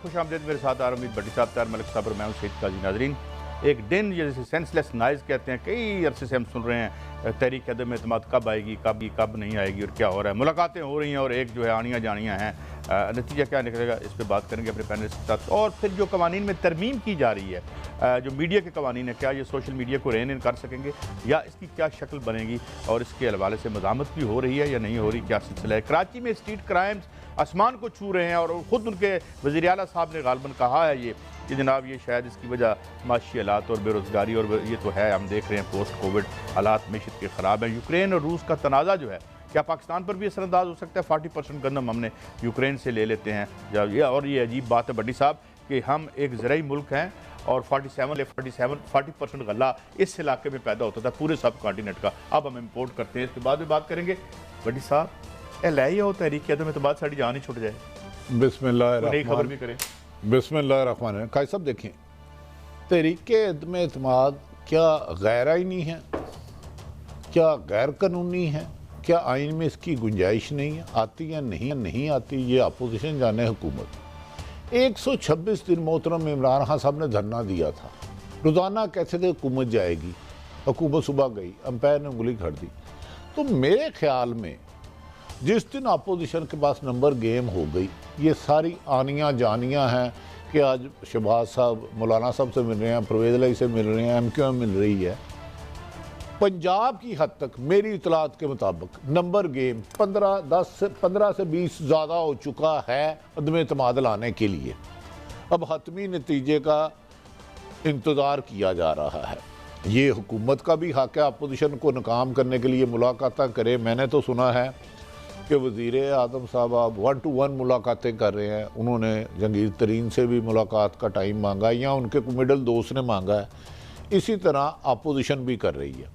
خوش آمدید میرے ساتھ آرمید بھٹی صاحب، طاہر ملک صاحب اور میں ہوں سید قاضی۔ ناظرین، ایک ڈن جیسے سینسلیس نائز کہتے ہیں، کئی عرصے سے ہم سن رہے ہیں تحریک عدم اعتماد کب آئے گی، کب نہیں آئے گی اور کیا ہو رہا ہے۔ ملاقاتیں ہو رہی ہیں اور ایک جو ہے آنیاں جانیاں ہیں، نتیجہ کیا نکلے گا اس پہ بات کریں گے اپنے پینلسٹ کے ساتھ۔ اور پھر جو قوانین میں ترمیم کی جا رہی ہے، جو میڈیا کے قوانین ہیں، کیا یہ سوشل میڈیا کو رین ان کر سکیں گے یا اس کی کیا شکل بنے گی، اور اس کے حوالے سے مزاحمت بھی ہو رہی ہے یا نہیں ہو رہی، کیا سلسلہ ہے۔ کراچی میں اسٹریٹ کرائمز آسمان کو چھو رہے ہیں اور خود ان کے وزیر اعلیٰ صاحب نے غالباً کہا ہے یہ کہ جناب یہ شاید اس کی وجہ معاشی حالات اور بے روزگاری، اور یہ تو ہے، ہم دیکھ رہے ہیں پوسٹ کووڈ حالات معیشت کے خراب ہیں۔ یوکرین اور روس کا تنازع جو ہے کیا پاکستان پر بھی اثر انداز ہو سکتا ہے؟ 40% گندم ہم نے یوکرین سے لے لیتے ہیں، اور یہ عجیب بات ہے بھٹی صاحب کہ ہم ایک زرعی ملک ہیں اور 40% غلہ اس علاقے میں پیدا ہوتا تھا پورے سب کانٹیننٹ کا، اب ہم امپورٹ کرتے ہیں۔ اس کے بعد بھی بات کریں گے بھٹی صاحب، لے ہو تحریک عدم اعتماد ساری جان ہی چھوٹ جائے، بسم اللہ نئی خبر بھی کریں۔ بسم اللہ الرحمن الرحیم۔ قائد صاحب دیکھیں، تحریک عدم اعتماد کیا غیر آئینی ہے؟ کیا غیر قانونی ہے؟ کیا آئین میں اس کی گنجائش نہیں ہے؟ آتی یا نہیں آتی، یہ اپوزیشن جانے حکومت۔ 126 دن محترم عمران خان صاحب نے دھرنا دیا تھا، روزانہ کیسے تھے حکومت جائے گی، حکومت صبح گئی، امپائر نے انگلی کھڑ دی۔ تو میرے خیال میں جس دن اپوزیشن کے پاس نمبر گیم ہو گئی، یہ ساری آنیاں جانیاں ہیں کہ آج شہباز صاحب مولانا صاحب سے مل رہے ہیں، پرویز علیہ سے مل رہے ہیں، MQM مل رہی ہے۔ پنجاب کی حد تک میری اطلاعات کے مطابق نمبر گیم 15 سے 20 زیادہ ہو چکا ہے عدم اعتماد لانے کے لیے۔ اب حتمی نتیجے کا انتظار کیا جا رہا ہے۔ یہ حکومت کا بھی حق ہے اپوزیشن کو ناکام کرنے کے لیے ملاقاتیں کرے۔ میں نے تو سنا ہے کہ وزیر اعظم صاحب اب 1 to 1 ملاقاتیں کر رہے ہیں، انہوں نے جہانگیر ترین سے بھی ملاقات کا ٹائم مانگا یا ان کے مڈل دوست نے مانگا ہے، اسی طرح اپوزیشن بھی کر رہی ہے۔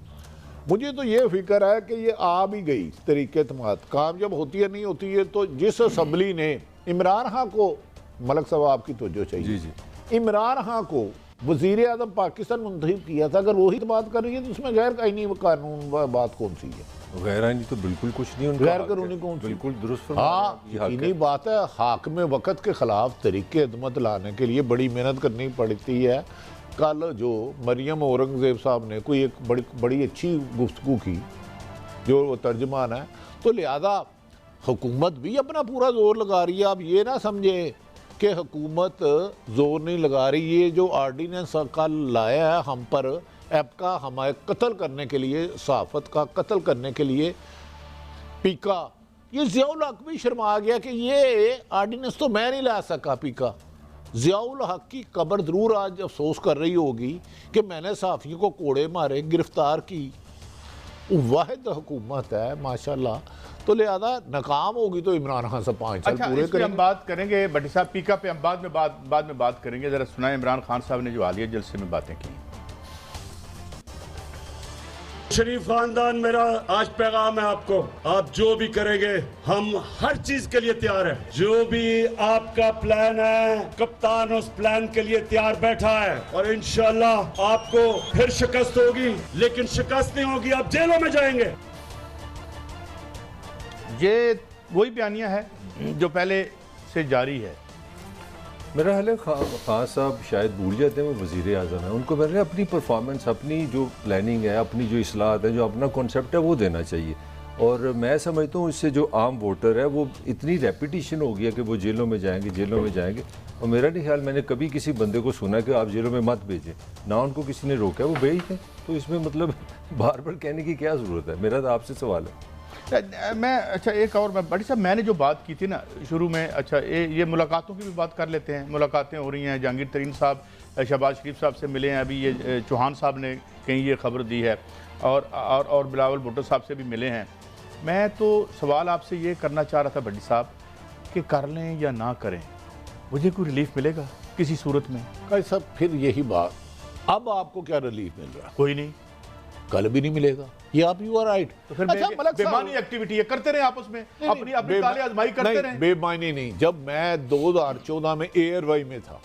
مجھے تو یہ فکر ہے کہ یہ آ بھی گئی تحریک اعتماد، کام جب ہوتی ہے نہیں ہوتی ہے، تو جس اسمبلی نے عمران خان کو، ملک صاحب آپ کی توجہ چاہیے، عمران خان کو وزیر اعظم پاکستان منتخب کیا تھا، اگر وہی بات کر رہی ہے تو اس میں غیر آئینی قانون بات کون سی ہے؟ غیر آئینی تو بالکل کچھ نہیں، غیر قانونی کون سی؟ بالکل درست ہاں، یقینی بات ہے، حاکم وقت کے خلاف تحریک عدمت لانے کے لیے بڑی محنت کرنی پڑتی ہے۔ کل جو مریم اورنگزیب صاحب نے کوئی ایک بڑی اچھی گفتگو کی، جو وہ ترجمان ہے، تو لہذا حکومت بھی اپنا پورا زور لگا رہی ہے۔ آپ یہ نہ سمجھے کہ حکومت زور نہیں لگا رہی، یہ جو آرڈیننس کل لایا ہے ہم پر، ایپ کا ہمارے قتل کرنے کے لیے، صحافت کا قتل کرنے کے لیے، پیکا، یہ ضیاء الحق بھی شرما گیا کہ یہ آرڈیننس تو میں نہیں لا سکا۔ پیکا ضیاء الحق کی قبر ضرور آج افسوس کر رہی ہوگی کہ میں نے صحافیوں کو کوڑے مارے، گرفتار کی۔ واحد حکومت ہے ماشاءاللہ، تو لہذا ناکام ہوگی تو عمران خان سے 5 سال پورے اس پہ کریں ہم بات کریں گے بھٹی صاحب، پیکا پہ ہم بعد میں بات کریں گے۔ ذرا سنائیں عمران خان صاحب نے جو حالیہ جلسے میں باتیں کی۔ شریف خاندان، میرا آج پیغام ہے آپ کو، آپ جو بھی کریں گے ہم ہر چیز کے لیے تیار ہیں۔ جو بھی آپ کا پلان ہے، کپتان اس پلان کے لیے تیار بیٹھا ہے، اور انشاءاللہ آپ کو پھر شکست ہوگی، لیکن شکست نہیں ہوگی، آپ جیلوں میں جائیں گے۔ یہ وہی بیانیہ ہے جو پہلے سے جاری ہے۔ میرا خیال ہے خان صاحب شاید بھول جاتے ہیں وہ وزیر اعظم ہیں، ان کو میرے اپنی پرفارمنس، اپنی جو پلاننگ ہے، اپنی جو اصلاحات ہے، جو اپنا کانسیپٹ ہے وہ دینا چاہیے۔ اور میں سمجھتا ہوں اس سے جو عام ووٹر ہے وہ اتنی ریپیٹیشن ہو گیا کہ وہ جیلوں میں جائیں گے، اور میرا نہیں خیال میں نے کبھی کسی بندے کو سنا کہ آپ جیلوں میں مت بھیجیں، نہ ان کو کسی نے روکا وہ بھیج دیں۔ تو اس میں مطلب بار بار کہنے کی کیا ضرورت ہے؟ میرا تو آپ سے سوال ہے۔ اچھا ایک اور بھٹی صاحب، میں نے جو بات کی تھی نا شروع میں، اچھا یہ ملاقاتوں کی بھی بات کر لیتے ہیں۔ ملاقاتیں ہو رہی ہیں، جہانگیر ترین صاحب شہباز شریف صاحب سے ملے ہیں، ابھی یہ چوہان صاحب نے کہیں یہ خبر دی ہے، اور بلاول بھٹو صاحب سے بھی ملے ہیں۔ میں تو سوال آپ سے یہ کرنا چاہ رہا تھا بھٹی صاحب کہ کر لیں یا نہ کریں، مجھے کوئی ریلیف ملے گا کسی صورت میں؟ قائد صاحب پھر یہی بات، اب آپ کو کیا ریلیف مل رہا ہے؟ کوئی نہیں، کل بھی نہیں ملے گا، یہ آپ یو آر رائٹ۔ تو پھر بےمانی ایکٹیویٹی ہے، کرتے رہے آپس میں، اپنی تالے آزمائی کرتے رہے۔ بے معنی نہیں۔ جب میں 2014 میں ARY میں تھا،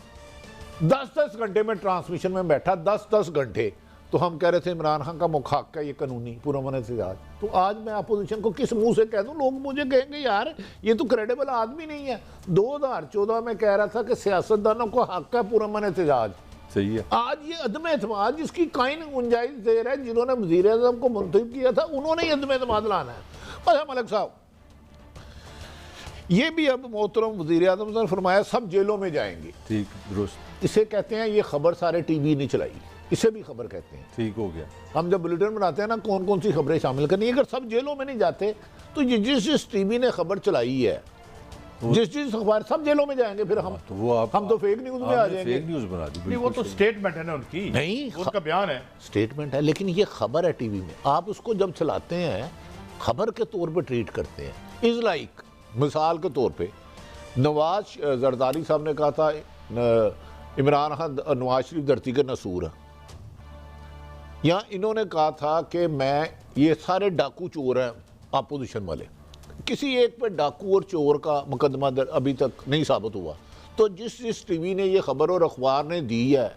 10 گھنٹے میں ٹرانسمیشن میں بیٹھا، 10 گھنٹے، تو ہم کہہ رہے تھے عمران خان کا مخاق ہے یہ قانونی پرامن احتجاج. تو آج میں اپوزیشن کو کس منہ سے کہہ دوں؟ لوگ مجھے کہیں گے یار یہ تو کریڈیبل آدمی نہیں ہے. 2014 میں کہہ رہا تھا کہ سیاستدانوں کو حق ہے پرامن احتجاج. صحیح ہے. آج یہ عدم اعتماد جس کی قائم گنجائش دیر ہے، جنہوں نے وزیر اعظم کو منتخب کیا تھا انہوں نے یہ عدم اعتماد لانا ہے. اچھا ملک صاحب، یہ بھی اب محترم وزیر اعظم نے فرمایا سب جیلوں میں جائیں گے. ٹھیک، درست. اسے کہتے ہیں یہ خبر سارے ٹی وی نے چلائی، اسے بھی خبر کہتے ہیں. ٹھیک ہو گیا. ہم جب بلیٹن بناتے ہیں نا کون کون سی خبریں شامل کرنی، اگر سب جیلوں میں نہیں جاتے تو یہ جس ٹی وی نے خبر چلائی ہے، جس اخبار، سب جیلوں میں جائیں گے. پھر ہم تو فیک نیوز میں آ جائیں گے. فیک نیوز بنا دی. نہیں، وہ تو سٹیٹمنٹ ہے نا ان کی، نہیں، ان کا بیان ہے، سٹیٹمنٹ ہے، لیکن یہ خبر ہے ٹی وی میں. آپ اس کو جب چلاتے ہیں خبر کے طور پہ ٹریٹ کرتے ہیں. از لائک مثال کے طور پہ نواز زرداری صاحب نے کہا تھا عمران خان نواز شریف دھرتی کے نسور ہیں، یا انہوں نے کہا تھا کہ میں یہ سارے ڈاکو چور ہیں اپوزیشن والے. کسی ایک پہ ڈاکو اور چور کا مقدمہ ابھی تک نہیں ثابت ہوا. تو جس ٹی وی نے یہ خبر اور اخبار نے دی ہے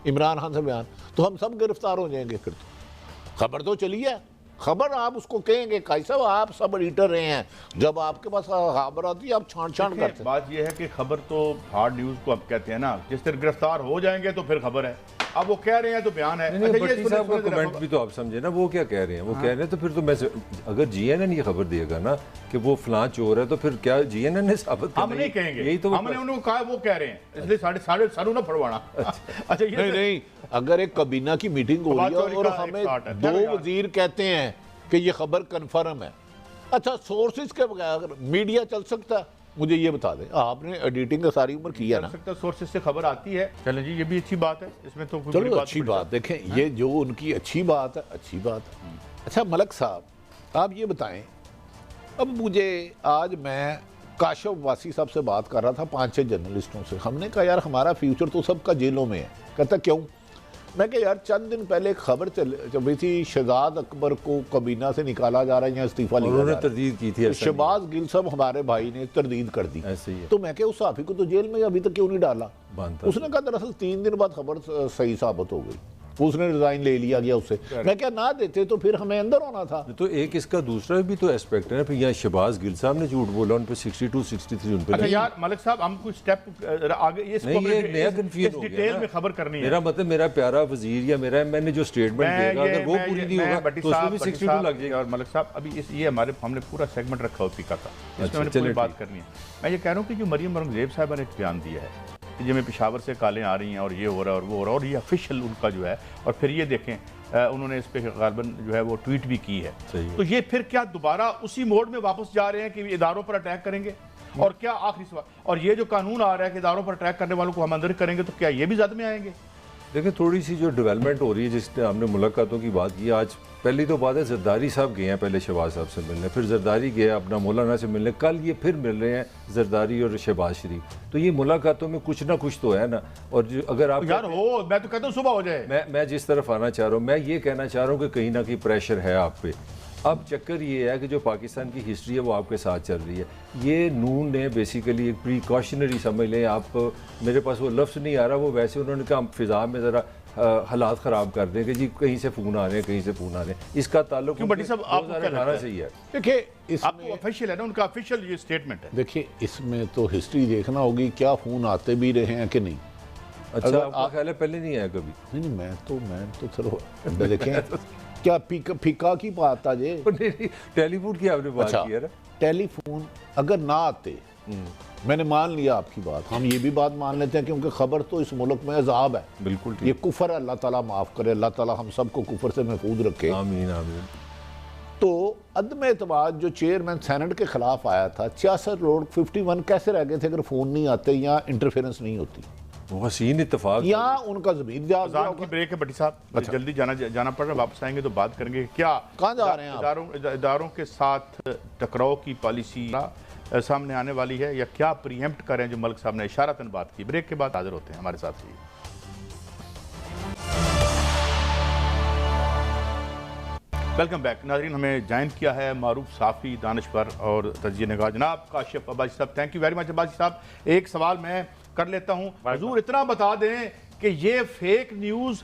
عمران خان سے بیان، تو ہم سب گرفتار ہو جائیں گے. پھر تو خبر تو چلی ہے. خبر آپ اس کو کہیں گے قاضی صاحب آپ سب ایڈیٹر رہے ہیں، جب آپ کے پاس خبر آتی ہے آپ چھان کرتے ہیں. بات یہ ہے کہ خبر تو ہارڈ نیوز کو اب کہتے ہیں نا، جس طرح گرفتار ہو جائیں گے تو پھر خبر ہے. اب وہ کہہ رہے ہیں تو بیان ہے. بھٹی صاحب کا کمنٹ بھی تو آپ سمجھے نا، وہ کیا کہہ رہے ہیں. وہ کہہ رہے ہیں تو پھر تو میں اگر جی این این یہ خبر دے گا نا کہ وہ فلاں چور ہے تو پھر کیا جی این این نے ثابت کرنا؟ ہم نہیں کہیں گے، یہی تو ہم نے انہوں کو کہا وہ کہہ رہے ہیں، اس لیے ساڑھے سروں نہ پھڑوانا. اچھا یہ نہیں، اگر ایک کابینہ کی میٹنگ ہو رہی ہے اور ہمیں 2 وزیر کہتے ہیں کہ یہ خبر کنفرم ہے، اچھا سورسز کے بغیر میڈیا چل سکتا ہے؟ مجھے یہ بتا دیں، آپ نے ایڈیٹنگ کا ساری عمر کیا نا. سورسز سے خبر آتی ہے. چلیں جی، یہ بھی اچھی بات ہے، اس میں تو چلو اچھی بات. دیکھیں یہ جو ان کی اچھی بات ہے، اچھی بات ہے. اچھا ملک صاحب آپ یہ بتائیں، اب مجھے آج میں کاشف واسی صاحب سے بات کر رہا تھا 5-6 جرنلسٹوں سے. ہم نے کہا یار ہمارا فیوچر تو سب کا جیلوں میں ہے. کہتا کیوں؟ میں کہ یار چند دن پہلے ایک خبر چل رہی تھی شہزاد اکبر کو کابینہ سے نکالا جا رہا ہے یا استعفیٰ لیا جا رہا ہے. تردید کی تھی شہباز گل صاحب ہمارے بھائی نے تردید کر دی. تو میں کہ اس صحافی کو تو جیل میں ابھی تک کیوں نہیں ڈالا؟ اس نے کہا دراصل 3 دن بعد خبر صحیح ثابت ہو گئی، اس نے ریزائن لے لیا گیا اس سے. میں کیا نہ دیتے تو پھر ہمیں اندر ہونا تھا. تو ایک اس کا دوسرا بھی تو اسپیکٹ ہے نا. پھر یہاں شہباز گل صاحب نے جھوٹ بولا، ان پہ 62-63 ان پہ. اچھا یار ملک صاحب ہم کوئی سٹیپ آگے اس نیا کنفیوژن ہو گیا. ڈیٹیل میں خبر کرنی ہے. میرا مطلب میرا پیارا وزیر یا میرا میں نے جو سٹیٹمنٹ دے گا اگر وہ پوری نہیں ہوگا تو اس میں بھی 62 لگ جائے گا. اور ملک صاحب ابھی یہ ہمارے ہم نے پورا سیگمنٹ رکھا ہو پیکا کا، اس میں ہم نے پوری بات کرنی ہے. میں یہ کہہ رہا ہوں کہ جو مریم اورنگزیب صاحبہ نے ایک بیان دیا ہے کہ جب میں پشاور سے کالیں آ رہی ہیں اور یہ ہو رہا ہے اور وہ ہو رہا ہے، اور یہ افیشل ان کا جو ہے، اور پھر یہ دیکھیں انہوں نے اس پہ غالباً جو ہے وہ ٹویٹ بھی کی ہے. تو یہ پھر کیا دوبارہ اسی موڈ میں واپس جا رہے ہیں کہ اداروں پر اٹیک کریں گے؟ اور کیا آخری سوال، اور یہ جو قانون آ رہا ہے کہ اداروں پر اٹیک کرنے والوں کو ہم اندر کریں گے، تو کیا یہ بھی زد میں آئیں گے؟ دیکھیں تھوڑی سی جو ڈیولپمنٹ ہو رہی ہے، جس نے ہم نے ملاقاتوں کی بات کی آج، پہلی تو بات ہے زرداری صاحب گئے ہیں پہلے شہباز صاحب سے ملنے، پھر زرداری گیا اپنا مولانا سے ملنے، کل یہ پھر مل رہے ہیں زرداری اور شہباز شریف. تو یہ ملاقاتوں میں کچھ نہ کچھ تو ہے نا. اور جو اگر آپ یار ہو، میں تو کہتا ہوں صبح ہو جائے. میں جس طرف آنا چاہ رہا ہوں، میں یہ کہنا چاہ رہا ہوں کہ کہیں نہ کہیں پریشر ہے آپ پہ. اب چکر یہ ہے کہ جو پاکستان کی ہسٹری ہے وہ آپ کے ساتھ چل رہی ہے. یہ نون نے بیسیکلی ایک پریکاشنری سمجھ لیں آپ، میرے پاس وہ لفظ نہیں آ رہا، وہ ویسے انہوں نے کہا ہم فضا میں ذرا حالات خراب کر دیں کہ جی کہیں سے فون آ رہے ہیں کہیں سے فون آ رہے ہیں. اس کا تعلق کیوں بٹی صاحب آپ کو کیا لگتا ہے؟ صحیح ہے. دیکھیں آپ کو افیشل ہے نا، ان کا افیشل یہ سٹیٹمنٹ ہے. دیکھیں اس میں تو ہسٹری دیکھنا ہوگی کیا فون آتے بھی رہے ہیں کہ نہیں. اچھا آپ کا خیال ہے پہلے نہیں آیا کبھی؟ نہیں میں تو چلو دیکھیں کیا پھیکا کی بات تھا جی. ٹیلی فون کی آپ نے بات کی ہے نا. ٹیلی فون اگر نہ آتے، میں نے مان لیا آپ کی بات، ہم یہ بھی بات مان لیتے ہیں کیونکہ خبر تو اس ملک میں عذاب ہے. بالکل یہ کفر ہے، اللہ تعالیٰ معاف کرے، اللہ تعالیٰ ہم سب کو کفر سے محفوظ رکھے. آمین آمین. تو عدم اعتماد جو چیئرمین سینٹ کے خلاف آیا تھا 66 روڈ 51 کیسے رہ گئے تھے اگر فون نہیں آتے یا انٹرفیرنس نہیں ہوتی؟ وہ حسین اتفاق یا ان کا ضمیر جاگ گیا کی بریک ہے بٹی صاحب، جلدی جانا پڑ رہا ہے، واپس آئیں گے تو بات کریں گے کیا کہاں جا رہے ہیں آپ؟ اداروں کے ساتھ ٹکراؤ کی پالیسی سامنے آنے والی ہے یا کیا پریمپٹ کریں، جو ملک صاحب نے اشارتاً بات کی. بریک کے بعد حاضر ہوتے ہیں ہمارے ساتھ. Welcome back. ناظرین ہمیں جوائن کیا ہے معروف صحافی، دانشور اور تجزیہ نگار جناب کاشف عباسی صاحب. Thank you very much Abbasi صاحب. ایک سوال میں کر لیتا ہوں، حضور اتنا بتا دیں کہ یہ فیک نیوز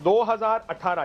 2018,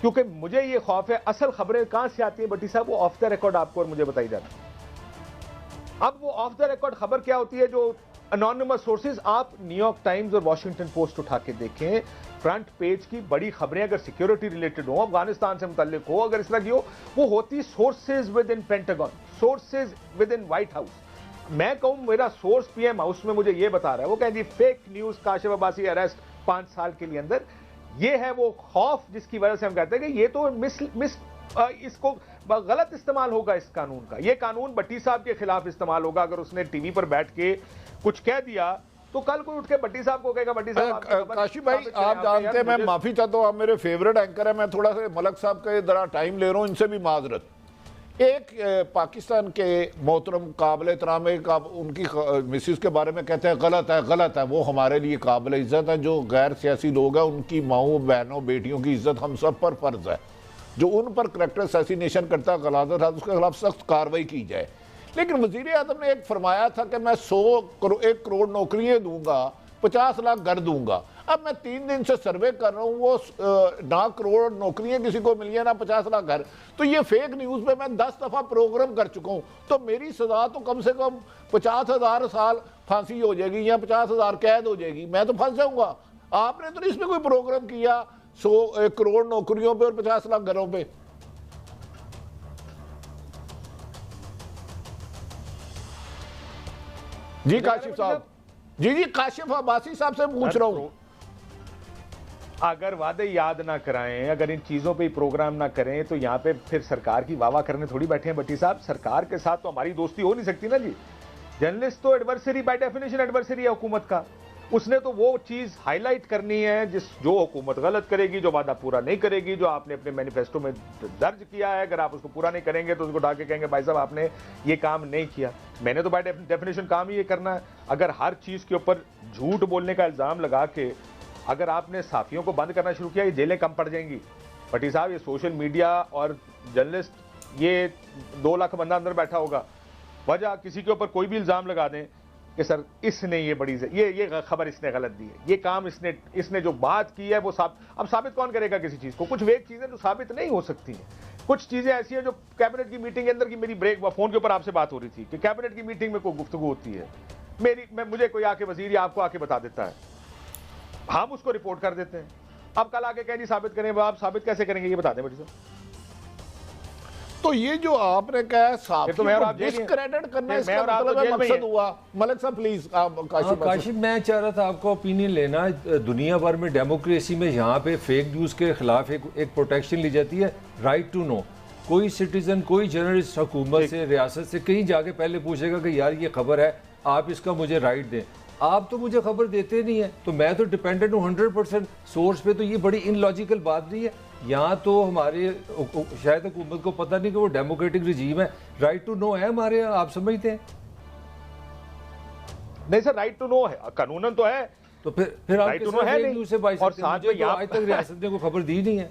کیونکہ مجھے یہ خوف ہے اصل خبریں کہاں سے آتی ہیں بٹی صاحب، وہ آف دا ریکارڈ آپ کو اور مجھے بتائی جاتی ہے۔ اب وہ آف دا ریکارڈ خبر کیا ہوتی ہے؟ جو انونیمس سورسز، آپ نیو یارک ٹائمز اور واشنگٹن پوسٹ اٹھا کے دیکھیں، فرنٹ پیج کی بڑی خبریں اگر سیکیورٹی ریلیٹڈ ہوں، افغانستان سے متعلق ہو، اگر اس طرح کی ہو، وہ ہوتی sources with in Pentagon, sources with in white house. میں کہوں میرا سورس پی ایم ہاؤس میں مجھے یہ بتا رہا ہے، وہ کہیں جی fake news, Kashif Abbasi arrest 5 سال کے لیے اندر۔ یہ ہے وہ خوف جس کی وجہ سے ہم کہتے ہیں کہ یہ تو اس کو غلط استعمال ہوگا اس قانون کا، یہ قانون بٹی صاحب کے خلاف استعمال ہوگا۔ اگر اس نے ٹی وی پر بیٹھ کے کچھ کہہ دیا تو کل کوئی اٹھ کے بٹی صاحب کو کہے گا بٹی صاحب۔ کاشف بھائی آپ جانتے ہیں میں معافی چاہتا ہوں، آپ میرے فیورٹ اینکر ہیں، میں تھوڑا سا ملک صاحب کا ذرا ٹائم لے رہا ہوں، ان سے بھی معذرت۔ ایک پاکستان کے محترم قابل احترام ان کی مسز کے بارے میں کہتے ہیں غلط ہے، وہ ہمارے لیے قابل عزت ہے۔ جو غیر سیاسی لوگ ہیں ان کی ماؤں بہنوں بیٹیوں کی عزت ہم سب پر فرض ہے۔ جو ان پر کریکٹر اسیسینیشن کرتا ہے غلاظت ہے، اس کے خلاف سخت کارروائی کی جائے۔ لیکن وزیر اعظم نے ایک فرمایا تھا کہ میں 1 کروڑ نوکریاں دوں گا، 50 لاکھ گھر دوں گا۔ اب میں 3 دن سے سروے کر رہا ہوں، وہ 9 کروڑ نوکریاں کسی کو ملی ہیں، نہ 50 لاکھ گھر۔ تو یہ فیک نیوز پہ میں 10 دفعہ پروگرام کر چکا ہوں، تو میری سزا تو کم سے کم 50,000 سال پھانسی ہو جائے گی یا 50,000 قید ہو جائے گی، میں تو پھنس جاؤں گا۔ آپ نے تو اس میں کوئی پروگرام کیا 100 کروڑ نوکریوں پہ اور 50 لاکھ گھروں پہ۔ جی کاشف صاحب، جی کاشف عباسی صاحب سے پوچھ رہا ہوں۔ اگر وعدے یاد نہ کرائیں، اگر ان چیزوں پہ پروگرام نہ کریں تو یہاں پہ پھر سرکار کی واہ واہ کرنے تھوڑی بیٹھے ہیں بٹی صاحب۔ سرکار کے ساتھ تو ہماری دوستی ہو نہیں سکتی نا جی۔ جرنلسٹ تو ایڈورسری بائی ڈیفینیشن ایڈورسری ہے حکومت کا، اس نے تو وہ چیز ہائی لائٹ کرنی ہے جو حکومت غلط کرے گی، جو وعدہ پورا نہیں کرے گی، جو آپ نے اپنے مینیفیسٹو میں درج کیا ہے، اگر آپ اس کو پورا نہیں کریں گے تو اس کو اٹھا کے کہیں گے بھائی صاحب آپ نے یہ کام نہیں کیا۔ میں نے تو بائی ڈیفینیشن کام ہی یہ کرنا ہے۔ اگر ہر چیز کے اوپر جھوٹ بولنے کا الزام لگا کے اگر آپ نے صحافیوں کو بند کرنا شروع کیا، یہ جیلیں کم پڑ جائیں گی بٹی صاحب۔ یہ سوشل میڈیا اور جرنلسٹ، یہ 2 لاکھ بندہ اندر بیٹھا ہوگا، وجہ کسی کے اوپر کوئی بھی الزام لگا دیں کہ سر اس نے یہ بڑی یہ خبر اس نے غلط دی ہے، یہ کام اس نے جو بات کی ہے وہ اب ثابت کون کرے گا کسی چیز کو؟ کچھ ویک چیزیں جو ثابت نہیں ہو سکتی ہیں، کچھ چیزیں ایسی ہیں جو کیبنٹ کی میٹنگ کے اندر کی، میری بریک فون کے اوپر آپ سے بات ہو رہی تھی کہ کیبنٹ کی میٹنگ میں کوئی گفتگو ہوتی ہے، مجھے کوئی آ کے وزیر یا آپ کو آ کے بتا دیتا ہے، ہم اس کو رپورٹ کر دیتے ہیں۔ اب کل آ کے کہیں جی ثابت کریں، وہ آپ ثابت کیسے کریں گے یہ بتا دیں بٹی صاحب۔ تو یہ جو آپ نے کہا ہے صحافیوں کو ڈسکریڈٹ کرنا، اس کا مطلب ہے مقصد ہوا۔ ملک صاحب پلیز کاشف، میں چاہ رہا تھا آپ کو اوپینین لینا۔ دنیا بھر میں ڈیموکریسی میں یہاں پہ فیک نیوز کے خلاف ایک پروٹیکشن لی جاتی ہے، رائٹ ٹو نو۔ کوئی سٹیزن، کوئی جرنلسٹ حکومت سے، ریاست سے کہیں جا کے پہلے پوچھے گا کہ یار یہ خبر ہے، آپ اس کا مجھے رائٹ دیں۔ آپ تو مجھے خبر دیتے نہیں ہیں، تو میں تو ڈیپینڈنٹ ہوں 100% سورس پہ۔ تو یہ بڑی ان لاجیکل بات نہیں ہے۔ یہاں تو ہمارے شاید حکومت کو پتہ نہیں کہ وہ ڈیموکریٹک رجیم ہے، رائٹ ٹو نو ہے ہمارے یہاں، آپ سمجھتے ہیں؟ نہیں سر، رائٹ ٹو نو ہے، قانوناً تو ہے، تو پھر آپ کس طرح فیک نیوز سے باعث اور ساتھ میں آج تک ریاست نے کوئی خبر دی نہیں ہے۔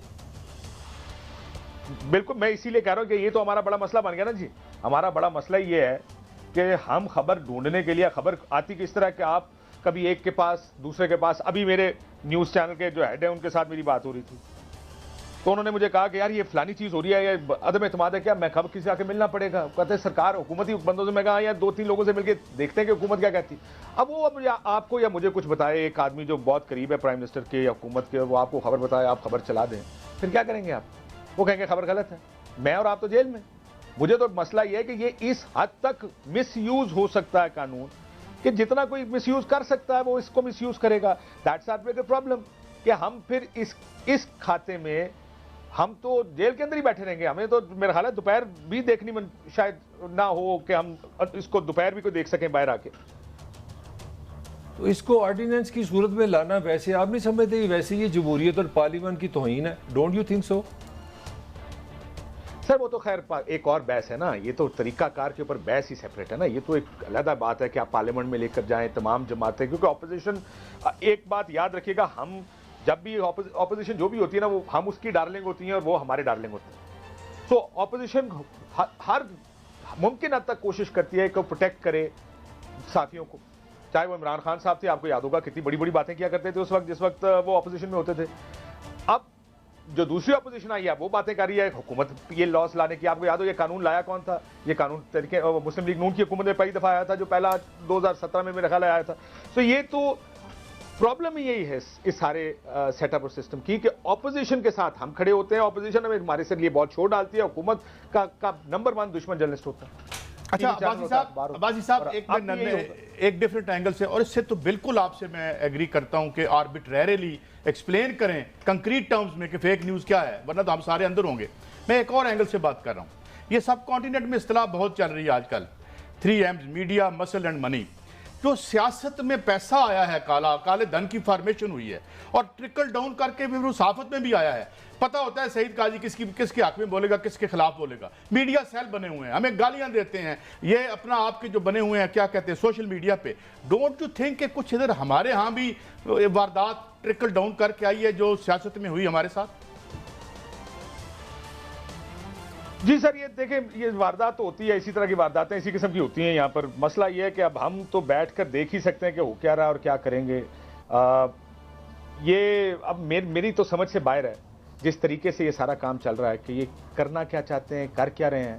بالکل، میں اسی لیے کہہ رہا ہوں کہ یہ تو ہمارا بڑا مسئلہ بن گیا نا جی۔ ہمارا بڑا مسئلہ یہ ہے کہ ہم خبر ڈھونڈنے کے لیے، خبر آتی کس طرح کہ آپ کبھی ایک کے پاس دوسرے کے پاس، ابھی میرے نیوز چینل کے جو ہیڈ ہیں ان کے ساتھ میری بات ہو رہی تھی، تو انہوں نے مجھے کہا کہ یار یہ فلانی چیز ہو رہی ہے، یہ عدم اعتماد ہے کیا؟ میں خبر کسی آ کے ملنا پڑے گا، کہتے ہیں سرکار حکومتی بندوں سے۔ میں کہا یار 2-3 لوگوں سے مل کے دیکھتے ہیں کہ حکومت کیا کہتی۔ اب وہ آپ کو یا مجھے کچھ بتائے، ایک آدمی جو بہت قریب ہے پرائم منسٹر کے یا حکومت کے، وہ آپ کو خبر بتائے، آپ خبر چلا دیں، پھر کیا کریں گے آپ؟ وہ کہیں گے خبر غلط ہے، میں اور آپ تو جیل میں۔ مجھے تو مسئلہ یہ ہے کہ یہ اس حد تک مس یوز ہو سکتا ہے قانون کہ جتنا کوئی مس یوز کر سکتا ہے وہ اس کو مس یوز کرے گا۔ دیٹس آر بگ پرابلم کہ ہم پھر اس کھاتے میں ہم تو جیل کے اندر ہی بیٹھے رہیں گے۔ ہمیں تو میرا خیال ہے دوپہر بھی دیکھنی شاید نہ ہو کہ ہم اس کو دوپہر بھی کوئی دیکھ سکیں باہر آ کے۔ تو اس کو آرڈیننس کی صورت میں لانا، ویسے آپ نہیں سمجھتے ویسے یہ جمہوریت اور پارلیمنٹ کی توہین ہے؟ Don't you think so? Sir وہ تو خیر ایک اور بحث ہے نا، یہ تو طریقہ کار کے اوپر بحث ہی سیپریٹ ہے نا، یہ تو ایک علیحدہ بات ہے کہ آپ پارلیمنٹ میں لے کر جائیں تمام جماعتیں، کیونکہ اپوزیشن، ایک بات یاد رکھیے گا، ہم جب بھی اپوزیشن جو بھی ہوتی ہے نا، وہ ہم اس کی ڈارلنگ ہوتی ہیں اور وہ ہمارے ڈارلنگ ہوتے ہیں۔ سو اپوزیشن ہر ممکن حد تک کوشش کرتی ہے کہ پروٹیکٹ کرے صحافیوں کو، چاہے وہ عمران خان صاحب تھے, آپ کو یاد ہوگا کتنی بڑی بڑی باتیں کیا کرتے تھے اس وقت جس وقت وہ اپوزیشن میں ہوتے تھے. اب جو دوسری اپوزیشن آئی ہے وہ باتیں کر رہی ہے حکومت یہ لاس لانے کی. آپ کو یاد ہو یہ قانون لایا کون تھا؟ یہ قانون طریقے مسلم لیگ نون کی حکومت میں پہلی دفعہ آیا تھا, جو پہلا 2017 میں میرے خیال آیا تھا. تو یہ تو پرابلم ہی یہی ہے اس سارے سیٹ اپ اور سسٹم کی کہ اپوزیشن کے ساتھ ہم کھڑے ہوتے ہیں, اپوزیشن ہمیں ہمارے سے لیے بہت چھوڑ ڈالتی ہے, حکومت کا نمبر 1 دشمن جرنلسٹ ہوتا ہے. اچھا عباسی صاحب ایک ڈیفرنٹ اینگل سے, اور اس سے تو بالکل آپ سے میں ایگری کرتا ہوں کہ آربیٹریریلی ایکسپلین کریں کنکریٹ ٹرمز میں کہ فیک نیوز کیا ہے, ورنہ تو ہم سارے اندر ہوں گے. میں ایک اور اینگل سے بات کر رہا ہوں. یہ سب کانٹیننٹ میں اصطلاح بہت چل رہی ہے آج کل, 3 M's, میڈیا, مسل اینڈ منی. جو سیاست میں پیسہ آیا ہے, کالے دھن کی فارمیشن ہوئی ہے, اور ٹرکل ڈاؤن کر کے پھر وہ صحافت میں بھی آیا ہے. پتہ ہوتا ہے سعید قاضی کس کے حق میں بولے گا, کس کے خلاف بولے گا. میڈیا سیل بنے ہوئے ہیں, ہمیں گالیاں دیتے ہیں, یہ اپنا آپ کے جو بنے ہوئے ہیں کیا کہتے ہیں سوشل میڈیا پہ. ڈونٹ یو تھنک کہ کچھ ادھر ہمارے ہاں بھی واردات ٹرکل ڈاؤن کر کے آئی ہے جو سیاست میں ہوئی ہمارے ساتھ؟ جی سر, یہ دیکھیں یہ واردات ہوتی ہے, اسی طرح کی وارداتیں اسی قسم کی ہوتی ہیں یہاں پر. مسئلہ یہ ہے کہ اب ہم تو بیٹھ کر دیکھ ہی سکتے ہیں کہ ہو کیا رہا ہے اور کیا کریں گے. یہ اب میری تو سمجھ سے باہر ہے جس طریقے سے یہ سارا کام چل رہا ہے کہ یہ کرنا کیا چاہتے ہیں, کر کیا رہے ہیں,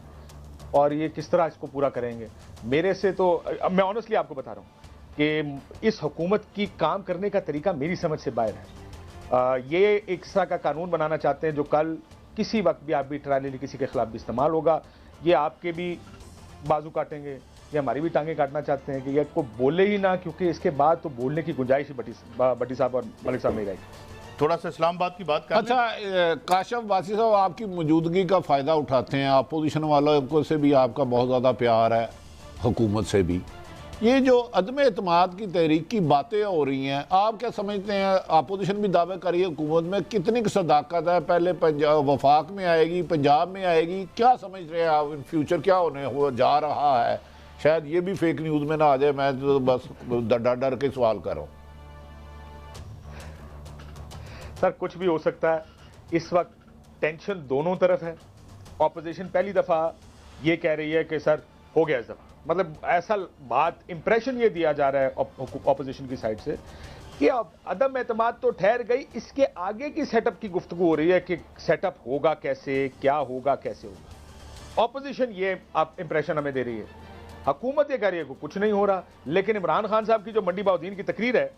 اور یہ کس طرح اس کو پورا کریں گے. میرے سے تو میں آنیسٹلی آپ کو بتا رہا ہوں کہ اس حکومت کی کام کرنے کا طریقہ میری سمجھ سے باہر ہے. یہ ایک طرح کا قانون بنانا چاہتے ہیں جو کل کسی وقت بھی آربیٹریریلی کسی کے خلاف بھی استعمال ہوگا. یہ آپ کے بھی بازو کاٹیں گے, یہ ہماری بھی ٹانگیں کاٹنا چاہتے ہیں کہ یہ کو بولے ہی نہ, کیونکہ اس کے بعد تو بولنے کی گنجائش ہی بٹی صاحب اور ملک صاحب نہیں رہے گی. تھوڑا سا اسلام آباد کی بات کریں. اچھا کاشف باسی صاحب, آپ کی موجودگی کا فائدہ اٹھاتے ہیں, اپوزیشن والوں کو سے بھی آپ کا بہت زیادہ پیار ہے, حکومت سے بھی. یہ جو عدم اعتماد کی تحریک کی باتیں ہو رہی ہیں, آپ کیا سمجھتے ہیں؟ اپوزیشن بھی دعوے کر رہی ہے حکومت میں کتنی صداقت ہے؟ پہلے وفاق میں آئے گی, پنجاب میں آئے گی, کیا سمجھ رہے ہیں آپ فیوچر کیا ہونے جا رہا ہے؟ شاید یہ بھی فیک نیوز میں نہ آ جائے, میں تو بس ڈر کے سوال کر رہا ہوں. سر کچھ بھی ہو سکتا ہے. اس وقت ٹینشن دونوں طرف ہے. اپوزیشن پہلی دفعہ یہ کہہ رہی ہے کہ سر ہو گیا اس دفعہ, مطلب ایسا بات امپریشن یہ دیا جا رہا ہے اپوزیشن کی سائڈ سے کہ اب عدم اعتماد تو ٹھہر گئی, اس کے آگے کی سیٹ اپ کی گفتگو ہو رہی ہے کہ سیٹ اپ ہوگا کیسے, کیا ہوگا, کیسے ہوگا. اپوزیشن یہ امپریشن ہمیں دے رہی ہے, حکومت یہ کہہ رہی ہے کہ کچھ نہیں ہو رہا. لیکن عمران خان صاحب کی جو منڈی بہاؤدین کی تقریر ہے,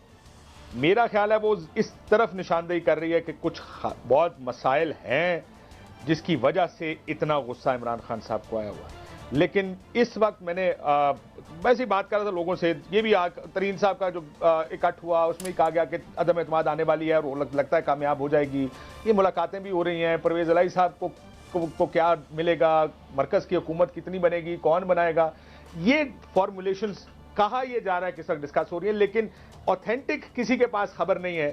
میرا خیال ہے وہ اس طرف نشاندہی کر رہی ہے کہ کچھ بہت مسائل ہیں جس کی وجہ سے اتنا غصہ عمران خان صاحب کو آیا ہوا ہے. لیکن اس وقت میں نے ویسے ہی بات کر رہا تھا لوگوں سے, یہ بھی ترین صاحب کا جو اکٹھ ہوا اس میں ہی کہا گیا کہ عدم اعتماد آنے والی ہے اور لگتا ہے کامیاب ہو جائے گی. یہ ملاقاتیں بھی ہو رہی ہیں, پرویز الہی صاحب کو کیا ملے گا, مرکز کی حکومت کتنی بنے گی, کون بنائے گا, یہ فارمولیشنز کہا یہ جا رہا ہے کہ سر ڈسکس ہو رہی ہے. لیکن اوتھینٹک کسی کے پاس خبر نہیں ہے.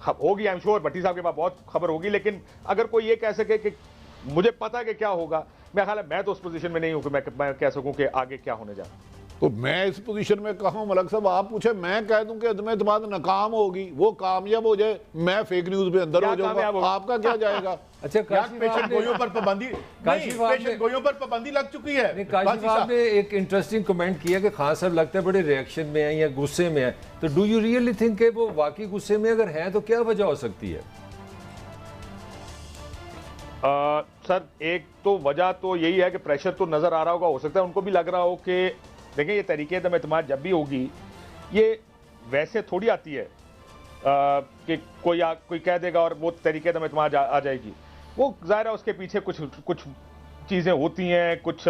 ہوگی آئی ایم شور بھٹی صاحب کے پاس بہت خبر ہوگی, لیکن اگر کوئی یہ کہہ سکے کہ مجھے پتا کہ کیا ہوگا, میں خیال ہے میں تو اس پوزیشن میں نہیں ہوں کہ میں کہہ سکوں کہ آگے کیا ہونے جا رہا ہے. تو میں اس پوزیشن میں کہا ہوں ملک صاحب, آپ پوچھیں میں کہہ دوں کہ عدم اعتماد ناکام ہوگی, وہ کامیاب ہو جائے, میں فیک نیوز میں اندر ہو جاؤں گا, آپ کا کیا جائے گا؟ اچھا پیشن گوئیوں پر پابندی, پیشن گوئیوں پر پابندی لگ چکی ہے. کاشف صاحب نے ایک انٹرسٹنگ کمنٹ کیا کہ خان صاحب لگتا ہے بڑے ریئیکشن میں ہیں یا غصے میں ہیں, تو ڈو یو ریئلی تھنک کہ وہ واقعی غصے میں اگر ہیں تو کیا وجہ ہو سکتی ہے؟ سر ایک تو وجہ تو یہی ہے کہ پریشر تو نظر آ رہا ہوگا, ہو سکتا ہے ان کو بھی لگ رہا ہو کہ دیکھیں یہ تحریک عدم اعتماد جب بھی ہوگی یہ ویسے تھوڑی آتی ہے کہ کوئی کہہ دے گا اور وہ تحریک عدم اعتماد آ جائے گی. وہ ظاہر ہے اس کے پیچھے کچھ چیزیں ہوتی ہیں, کچھ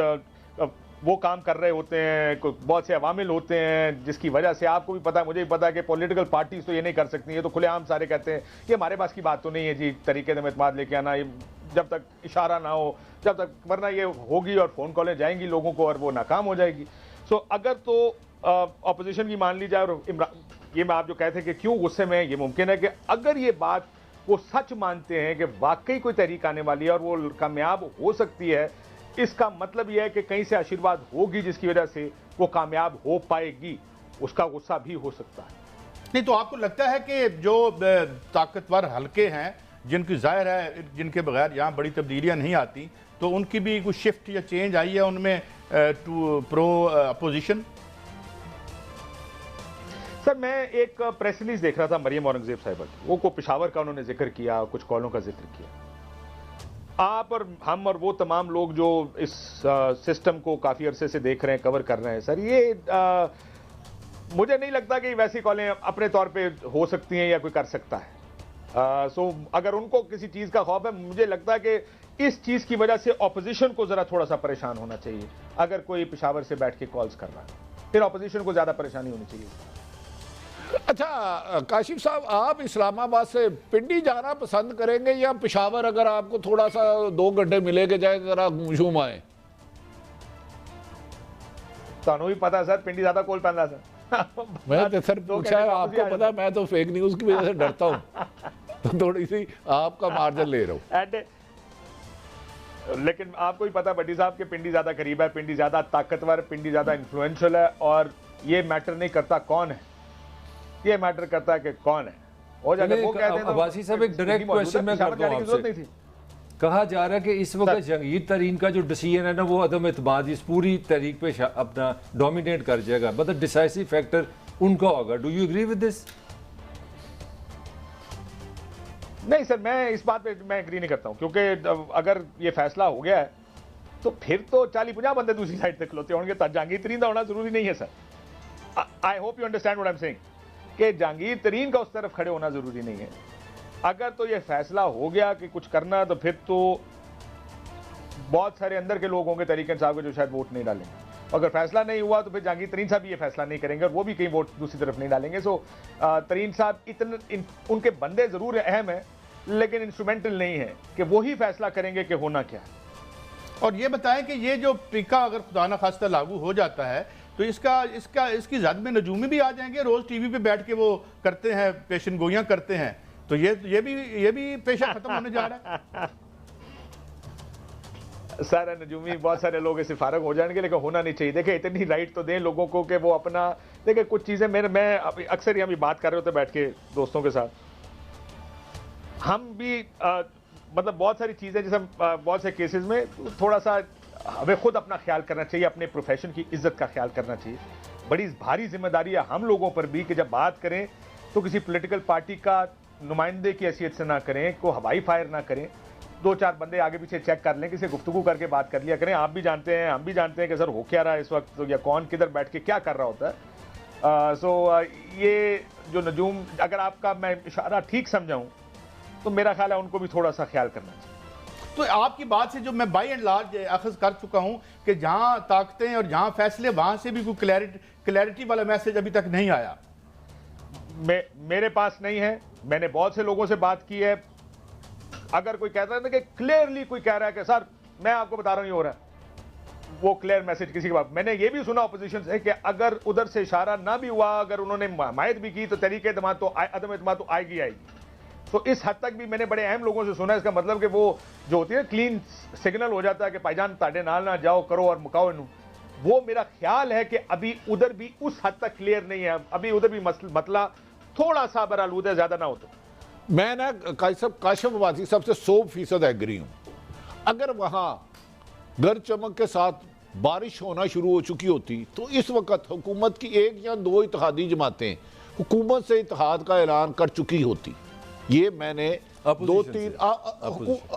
وہ کام کر رہے ہوتے ہیں, بہت سے عوامل ہوتے ہیں جس کی وجہ سے آپ کو بھی پتا ہے, مجھے بھی پتا ہے کہ پولیٹیکل پارٹیز تو یہ نہیں کر سکتی, یہ تو کھلے عام سارے کہتے ہیں کہ ہمارے پاس کی بات تو نہیں ہے جی تحریک عدم اعتماد لے کے آنا, جب تک اشارہ نہ ہو, جب تک, ورنہ یہ ہوگی اور فون کالیں جائیں گی لوگوں کو اور وہ ناکام ہو جائے گی. سو اگر تو اپوزیشن کی مان لی جائے, اور یہ میں آپ جو کہتے ہیں کہ کیوں غصے میں, یہ ممکن ہے کہ اگر یہ بات وہ سچ مانتے ہیں کہ واقعی کوئی تحریک آنے والی ہے اور وہ کامیاب ہو سکتی ہے, اس کا مطلب یہ ہے کہ کہیں سے آشیرواد ہوگی جس کی وجہ سے وہ کامیاب ہو پائے گی, اس کا غصہ بھی ہو سکتا ہے. نہیں تو آپ کو لگتا ہے کہ جو طاقتور حلقے ہیں جن کی ظاہر ہے جن کے بغیر یہاں بڑی تبدیلیاں نہیں آتی, تو ان کی بھی کوئی شفٹ یا چینج آئی ہے ان میں ٹو پرو اپوزیشن؟ سر میں ایک پریس ریلیز دیکھ رہا تھا مریم اورنگزیب صاحبہ کی، وہ کو پشاور کا انہوں نے ذکر کیا، کچھ کالوں کا ذکر کیا. آپ اور ہم اور وہ تمام لوگ جو اس سسٹم کو کافی عرصے سے دیکھ رہے ہیں، کور کر رہے ہیں سر، یہ مجھے نہیں لگتا کہ ویسی کالیں اپنے طور پہ ہو سکتی ہیں یا کوئی کر سکتا ہے. سو اگر ان کو کسی چیز کا خوف ہے، مجھے لگتا ہے کہ اس چیز کی وجہ سے اپوزیشن کو ذرا تھوڑا سا پریشان ہونا چاہیے. اگر کوئی پشاور سے بیٹھ کے کالز کر رہا ہے، پھر اپوزیشن کو زیادہ پریشانی ہونی چاہیے. اچھا کاشف صاحب، آپ اسلام آباد سے پنڈی جانا پسند کریں گے یا پشاور اگر آپ کو تھوڑا سا 2 گھنٹے ملے کے جائے ذرا گھوم شوم آئے؟ تانوں بھی پتا سر پنڈی زیادہ کول پہندا سر. میں تو سر پوچھا ہے، آپ کو پتا میں تو فیک نیوز کی وجہ سے ڈرتا ہوں تو تھوڑی سی آپ کا مارجن لے رہا ہوں. لیکن آپ کو ہی پتا بٹی صاحب کہ پنڈی زیادہ قریب ہے، پنڈی زیادہ طاقتور، پنڈی زیادہ انفلوئنشل ہے، اور یہ میٹر نہیں کرتا کون ہے، یہ میٹر کرتا ہے کہ کون ہے. اور جب وہ کہتے ہیں عباسی صاحب ایک ڈائریکٹ کویسچن میں کرتا ہوں آپ سے. کہا جا رہا ہے کہ اس وقت جہانگیر ترین کا جو ڈیسیژن ہے نا، وہ عدم اعتماد اس پوری تحریک پہ اپنا ڈومینیٹ کر جائے گا، مطلب ڈیسائسو فیکٹر ان کا ہوگا. Do you agree with this? نہیں سر، میں اس بات پہ میں ایگری نہیں کرتا ہوں، کیونکہ اگر یہ فیصلہ ہو گیا ہے تو پھر تو 40-50 بندے دوسری سائڈ پہ کھلوتے ہوں گے. جہانگیر ترین کا ہونا ضروری نہیں ہے sir. I hope you understand what I am saying کہ جہانگیر ترین کا اس طرف کھڑے ہونا ضروری نہیں ہے. اگر تو یہ فیصلہ ہو گیا کہ کچھ کرنا، تو پھر تو بہت سارے اندر کے لوگ ہوں گے تحریک انصاف کے جو شاید ووٹ نہیں ڈالیں گے. اگر فیصلہ نہیں ہوا تو پھر جہانگیر ترین صاحب بھی یہ فیصلہ نہیں کریں گے، اور وہ بھی کہیں ووٹ دوسری طرف نہیں ڈالیں گے. سو ترین صاحب ان کے بندے ضرور اہم ہیں، لیکن انسٹرومنٹل نہیں ہے کہ وہی فیصلہ کریں گے کہ ہونا کیا ہے. اور یہ بتائیں کہ یہ جو ٹیکہ اگر خدا نہ خواستہ لاگو ہو جاتا ہے تو اس کی زد میں نجومی بھی آ جائیں گے، روز ٹی وی پہ بیٹھ کے وہ کرتے ہیں، پیشن گوئیاں کرتے ہیں، تو یہ بھی پیشہ ختم ہونے جا رہا ہے. سارا نجومی بہت سارے لوگ اسے فارغ ہو جائیں گے، لیکن ہونا نہیں چاہیے. دیکھیں اتنی رائٹ تو دیں لوگوں کو کہ وہ اپنا دیکھیں. کچھ چیزیں میں اکثر ہی بات کر رہے ہوتے بیٹھ کے دوستوں کے ساتھ، ہم بھی مطلب بہت ساری چیزیں جیسے بہت سے کیسز میں تھوڑا سا ہمیں خود اپنا خیال کرنا چاہیے، اپنے پروفیشن کی عزت کا خیال کرنا چاہیے. بڑی بھاری ذمہ داری ہے ہم لوگوں پر بھی کہ جب بات کریں تو کسی پولیٹیکل پارٹی کا نمائندے کی حیثیت سے نہ کریں، کوئی ہوائی فائر نہ کریں. 2-4 بندے آگے پیچھے چیک کر لیں، کسی گفتگو کر کے بات کر لیا کریں. آپ بھی جانتے ہیں، ہم بھی جانتے ہیں کہ سر ہو کیا رہا ہے اس وقت، یا کون کدھر بیٹھ کے کیا کر رہا ہوتا ہے. سو یہ جو نجوم، اگر آپ کا میں اشارہ ٹھیک سمجھاؤں تو میرا خیال ہے ان کو بھی تھوڑا سا خیال کرنا چاہیے. تو آپ کی بات سے جو میں بائی اینڈ لارج اخذ کر چکا ہوں کہ جہاں طاقتیں اور جہاں فیصلے، وہاں سے بھی کوئی کلیئرٹی والا میسج ابھی تک نہیں آیا. میرے پاس نہیں ہے. میں نے بہت سے لوگوں سے بات کی ہے. اگر کوئی کہتا ہے کہ کلیئرلی کوئی کہہ رہا ہے کہ سر میں آپ کو بتا رہا ہوں یہ ہو رہا ہے، وہ کلیئر میسج کسی کے بعد. میں نے یہ بھی سنا اپوزیشن سے کہ اگر ادھر سے اشارہ نہ بھی ہوا، اگر انہوں نے حمایت بھی کی، تو تحریک اعتماد تو عدم اعتماد تو آئے گی. تو اس حد تک بھی میں نے بڑے اہم لوگوں سے سنا. اس کا مطلب کہ وہ جو ہوتی ہے کلین سگنل ہو جاتا ہے کہ بھائی جان تاڑے نال نہ جاؤ، کرو اور مکاؤ انہوں. وہ میرا خیال ہے کہ ابھی ادھر بھی اس حد تک کلیئر نہیں ہے. ابھی ادھر بھی مسئلہ تھوڑا سا برآلود ہے، زیادہ نہ ہو تو. میں نا کاشف عباسی صاحب سے 100% ایگری ہوں. اگر وہاں گر چمک کے ساتھ بارش ہونا شروع ہو چکی ہوتی تو اس وقت حکومت کی 1 یا 2 اتحادی جماعتیں حکومت سے اتحاد کا اعلان کر چکی ہوتی. یہ میں نے 2-3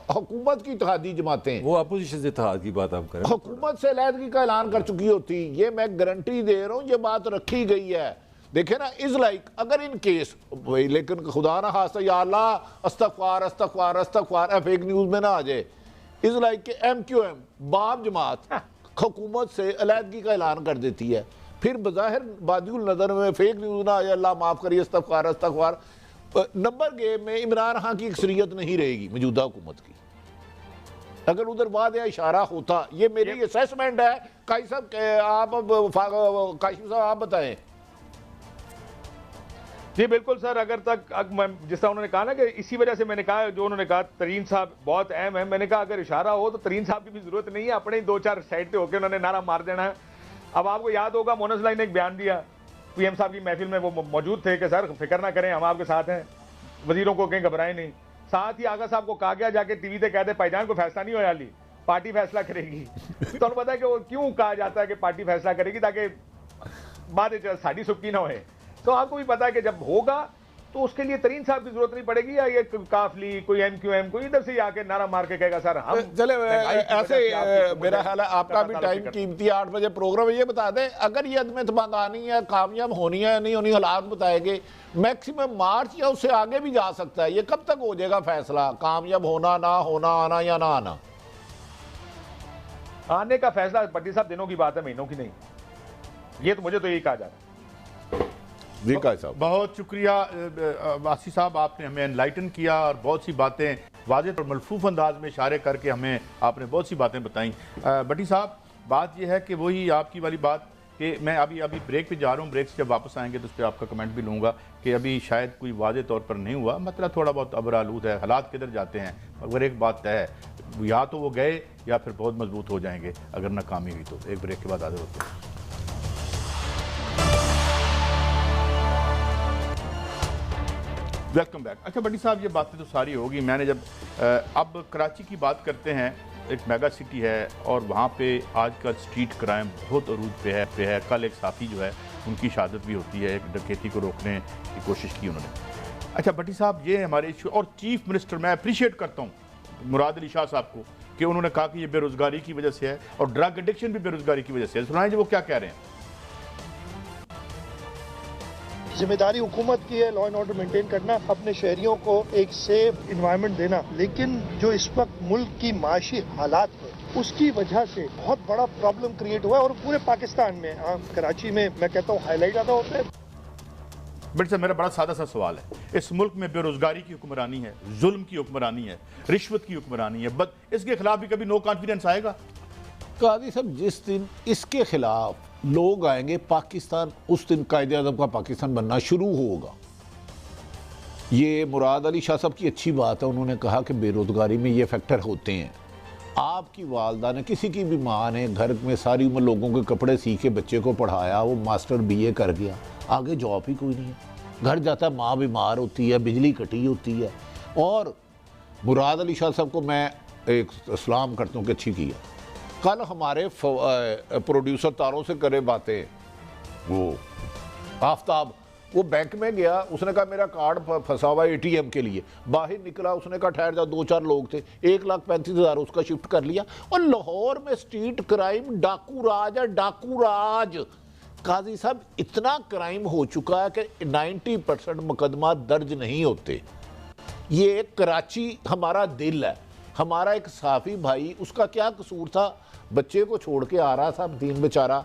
حکومت کی اتحادی جماعتیں، وہ اپوزیشن سے اتحاد کی بات آپ کریں، حکومت سے علیحدگی کا اعلان کر چکی ہوتی. یہ میں گارنٹی دے رہا ہوں، یہ بات رکھی گئی ہے. دیکھیں نا، از لائک اگر ان کیس، لیکن خدا نہ خواستہ یا اللہ استغفار فیک نیوز میں نہ آ جائے، از لائک کہ MQM باب جماعت حکومت سے علیحدگی کا اعلان کر دیتی ہے، پھر بظاہر بادی النظر میں فیک نیوز نہ آ جائے، اللہ معاف کریے، استغفار. نمبر گیم میں عمران خان کی اکثریت نہیں رہے گی موجودہ حکومت کی اگر ادھر واضح اشارہ ہوتا. یہ میری اسیسمنٹ ہے. کاشف صاحب آپ بتائیں. جی بالکل سر. اگر تک جس طرح انہوں نے کہا نا کہ اسی وجہ سے میں نے کہا، جو انہوں نے کہا ترین صاحب بہت اہم ہے، میں نے کہا اگر اشارہ ہو تو ترین صاحب کی بھی ضرورت نہیں ہے، اپنے 2-4 سائڈ پہ ہو کے انہوں نے نعرہ مار دینا ہے. اب آپ کو یاد ہوگا مونس لائی نے ایک بیان دیا، PM صاحب کی محفل میں وہ موجود تھے کہ سر فکر نہ کریں، ہم آپ کے ساتھ ہیں، وزیروں کو کہیں گھبرائیں نہیں. ساتھ ہی آغا صاحب کو کہا گیا جا کے ٹی وی تے کہہ دے بھائی جان کو فیصلہ نہیں ہویا لی، پارٹی فیصلہ کرے گی. تو انہوں پتا ہے کہ وہ کیوں کہا جاتا ہے کہ پارٹی فیصلہ کرے گی، تاکہ بعد ساڑی سبکی نہ ہوئے. تو آپ کو بھی پتا ہے کہ جب ہوگا تو اس کے لیے ترین صاحب کی ضرورت نہیں پڑے گی، یا یہ کافلی کوئی ایم کیو ایم کوئی ادھر سے آ کے نعرہ مار کے کہے گا سر ہم چلے ایسے میرا خیال ہے آپ کا بھی ٹائم قیمتی 8 بجے پروگرام ہے، یہ بتا دیں اگر یہ عدم اعتماد آنی ہے کامیاب ہونی ہے نہیں ہونی، حالات بتائے گے میکسیمم مارچ یا اس سے آگے بھی جا سکتا ہے، یہ کب تک ہو جائے گا فیصلہ کامیاب ہونا نہ ہونا آنا یا نہ آنا؟ آنے کا فیصلہ بٹی صاحب دنوں کی بات ہے، مہینوں کی نہیں، یہ تو مجھے تو یہی کہا جا رہا ہے۔ جی قائد صاحب بہت شکریہ واسی صاحب، آپ نے ہمیں انلائٹن کیا اور بہت سی باتیں واضح اور ملفوف انداز میں اشارے کر کے ہمیں آپ نے بہت سی باتیں بتائیں۔ بٹی صاحب بات یہ ہے کہ وہی آپ کی والی بات کہ میں ابھی بریک پہ جا رہا ہوں، بریک سے جب واپس آئیں گے تو اس پہ آپ کا کمنٹ بھی لوں گا کہ ابھی شاید کوئی واضح طور پر نہیں ہوا، مطلب تھوڑا بہت ابر آلود ہے، حالات کدھر جاتے ہیں، مگر ایک بات طے ہے یا تو وہ گئے یا پھر بہت مضبوط ہو جائیں گے اگر ناکامی ہوئی تو۔ ایک بریک کے بعد حاضر ہوتے ہیں۔ Welcome back. اچھا بٹی صاحب یہ باتیں تو ساری ہوگی، میں نے جب اب کراچی کی بات کرتے ہیں، ایک میگا سٹی ہے اور وہاں پہ آج کل سٹریٹ کرائم بہت عروج پہ ہے۔ کل ایک صحافی جو ہے ان کی شہادت بھی ہوتی ہے، ایک ڈکیتی کو روکنے کی کوشش کی انہوں نے۔ اچھا بٹی صاحب یہ ہمارے ایشو، اور چیف منسٹر میں اپریشیٹ کرتا ہوں مراد علی شاہ صاحب کو کہ انہوں نے کہا کہ یہ بے روزگاری کی وجہ سے ہے اور ڈرگ ایڈکشن بھی بے روزگاری کی وجہ سے ہے۔ سنائیں جو وہ کیا کہہ رہے ہیں۔ ذمہ داری حکومت کی ہے لا اینڈ آرڈر مینٹین کرنا، اپنے شہریوں کو ایک سیف انوائرمنٹ دینا، لیکن جو اس وقت ملک کی معاشی حالات ہے اس کی وجہ سے بہت بڑا پرابلم کریٹ ہوا ہے، اور پورے پاکستان میں کراچی میں میں کہتا ہوں ہائی لائٹ زیادہ ہوتا ہے۔ بٹ صاحب میرا بڑا سادہ سا سوال ہے، اس ملک میں بے روزگاری کی حکمرانی ہے، ظلم کی حکمرانی ہے، رشوت کی حکمرانی ہے، اس کے خلاف بھی کبھی نو کانفیڈنس آئے گا؟ قاضی صاحب جس دن اس کے خلاف لوگ آئیں گے پاکستان، اس دن قائد اعظم کا پاکستان بننا شروع ہوگا۔ یہ مراد علی شاہ صاحب کی اچھی بات ہے، انہوں نے کہا کہ بے روزگاری میں یہ فیکٹر ہوتے ہیں۔ آپ کی والدہ نے، کسی کی بھی ماں نے گھر میں ساری عمر لوگوں کے کپڑے سیکھے بچے کو پڑھایا، وہ ماسٹر بی اے کر گیا، آگے جاب ہی کوئی نہیں ہے، گھر جاتا ہے ماں بیمار ہوتی ہے، بجلی کٹی ہوتی ہے۔ اور مراد علی شاہ صاحب کو میں ایک سلام کرتا ہوں کہ اچھی کیا۔ کل ہمارے پروڈیوسر تاروں سے کرے باتیں، وہ آفتاب، وہ بینک میں گیا، اس نے کہا میرا کارڈ پھنسا ہوا اے ٹی ایم کے لیے، باہر نکلا، اس نے کہا ٹھہر جاؤ، 2-4 لوگ تھے، 1,35,000 اس کا شفٹ کر لیا۔ اور لاہور میں سٹریٹ کرائم ڈاکو راج ہے، ڈاکو راج۔ قاضی صاحب اتنا کرائم ہو چکا ہے کہ 90% مقدمات درج نہیں ہوتے۔ یہ کراچی ہمارا دل ہے، ہمارا ایک صحافی بھائی، اس کا کیا قصور تھا؟ بچے کو چھوڑ کے آ رہا تھا دین بیچارہ،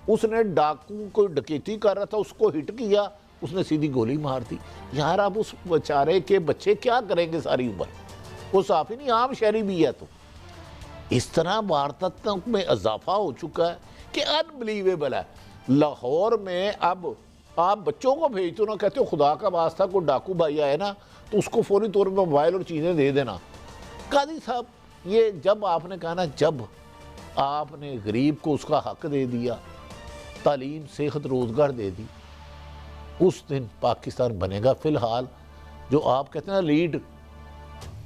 اس نے ڈاکو کو ڈکیتی کر رہا تھا، اس کو ہٹ کیا، اس نے سیدھی گولی مار دی۔ یار اب اس بیچارے کے بچے کیا کریں گے ساری عمر؟ وہ صحافی نہیں، عام شہری بھی ہے۔ تو اس طرح وارداتوں میں اضافہ ہو چکا ہے کہ انبلیویبل ہے۔ لاہور میں اب آپ بچوں کو بھیجتے ہو نا، کہتے ہو خدا کا واسطہ کوئی ڈاکو بھائی آئے نا تو اس کو فوری طور پہ موبائل اور چیزیں دے دینا۔ قاضی صاحب یہ جب آپ نے کہا نا، جب آپ نے غریب کو اس کا حق دے دیا، تعلیم صحت روزگار دے دی، اس دن پاکستان بنے گا۔ فی الحال جو آپ کہتے ہیں نا لیڈ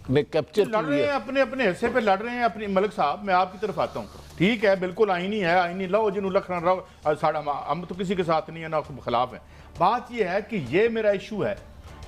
نے کیپچر لڑ رہے ہیں اپنے حصے پہ، لڑ رہے ہیں اپنی۔ ملک صاحب میں آپ کی طرف آتا ہوں، ٹھیک ہے بالکل آئینی ہے، آئینی لو جنہوں لکھنا رہو ساڑھا، ہم تو کسی کے ساتھ نہیں ہے نہ خلاف ہیں۔ بات یہ ہے کہ یہ میرا ایشو ہے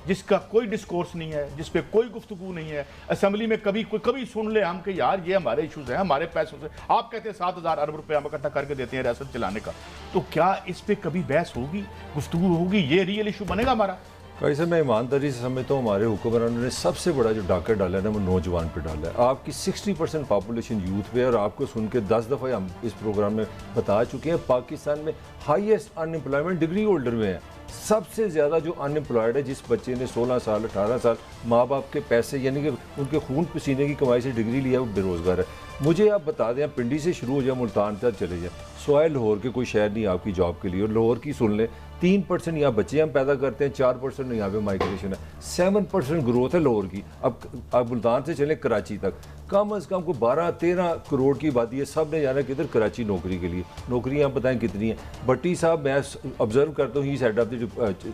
جس کا کوئی ڈسکورس نہیں ہے، جس پہ کوئی گفتگو نہیں ہے۔ اسمبلی میں کبھی سن لے ہم کہ یار یہ ہمارے ایشوز ہیں، ہمارے پیسوں سے آپ کہتے ہیں 7,000 ارب روپے ہم اکٹھا کر کے دیتے ہیں ریاست چلانے کا، تو کیا اس پہ کبھی بحث ہوگی، گفتگو ہوگی؟ یہ ریئل ایشو بنے گا ہمارا؟ قاضی صاحب میں ایمانداری سے سمجھتا ہوں ہمارے حکمرانوں نے سب سے بڑا جو ڈاکہ ڈالا ہے نا وہ نوجوان پہ ڈالا ہے۔ آپ کی 60% پاپولیشن یوتھ پہ ہے، اور آپ کو سن کے 10 دفعہ ہم اس پروگرام میں بتا چکے ہیں، پاکستان میں ہائیسٹ ان امپلائمنٹ ڈگری ہولڈر میں ہے۔ سب سے زیادہ جو ان امپلائڈ ہے، جس بچے نے 16 سال 18 سال ماں باپ کے پیسے یعنی کہ ان کے خون پسینے کی کمائی سے ڈگری لیا، وہ بے روزگار ہے۔ مجھے آپ بتا دیں، پنڈی سے شروع ہو جائے ملتان تک چلے جائیں، سوائے لاہور کے کوئی شہر نہیں آپ کی جاب کے لیے۔ اور لاہور کی سن لیں، 3% یہاں بچے ہم پیدا کرتے ہیں، 4% یہاں پہ مائگریشن ہے، 7% گروتھ ہے لاہور کی۔ اب ملتان سے چلیں کراچی تک، کم از کم کو 12-13 کروڑ کی آبادی ہے, سب نے جانا کدھر, کراچی نوکری کے لیے. نوکریاں بتائیں کتنی ہیں. بھٹی صاحب میں آبزرو کرتا ہوں, he had of the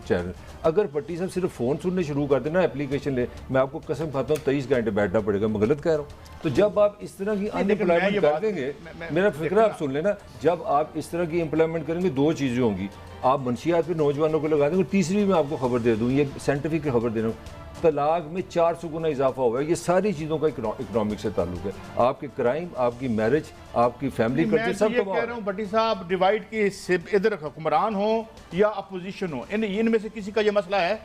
channel. اگر بھٹی صاحب صرف فون سننے شروع کر دیں نا, اپلیکیشن لے, میں آپ کو قسم کھاتا ہوں 23 گھنٹے بیٹھنا پڑے گا. میں غلط کہہ رہا ہوں؟ تو جب آپ اس طرح کی ان امپلائمنٹ کر دیں گے, میرا فکرہ آپ سن لینا, جب آپ اس طرح کی امپلائمنٹ کریں گے دو چیزیں ہوں گی. آپ منشیات پہ نوجوانوں کو لگا دیں گے. تیسری میں آپ کو خبر دے دوں, یہ سائنٹیفک خبر دے رہا ہوں, طلاق میں 400 گنا اضافہ ہوا ہے. یہ ساری چیزوں کا اکنامک سے تعلق ہے. آپ کے کرائم, آپ کی میرج, آپ کی فیملی کلچر, سب میں کہہ رہا ہوں بھٹی صاحب, ڈیوائیڈ کی ادھر حکمران ہو یا اپوزیشن ہو, ان میں سے کسی کا یہ مسئلہ ہے؟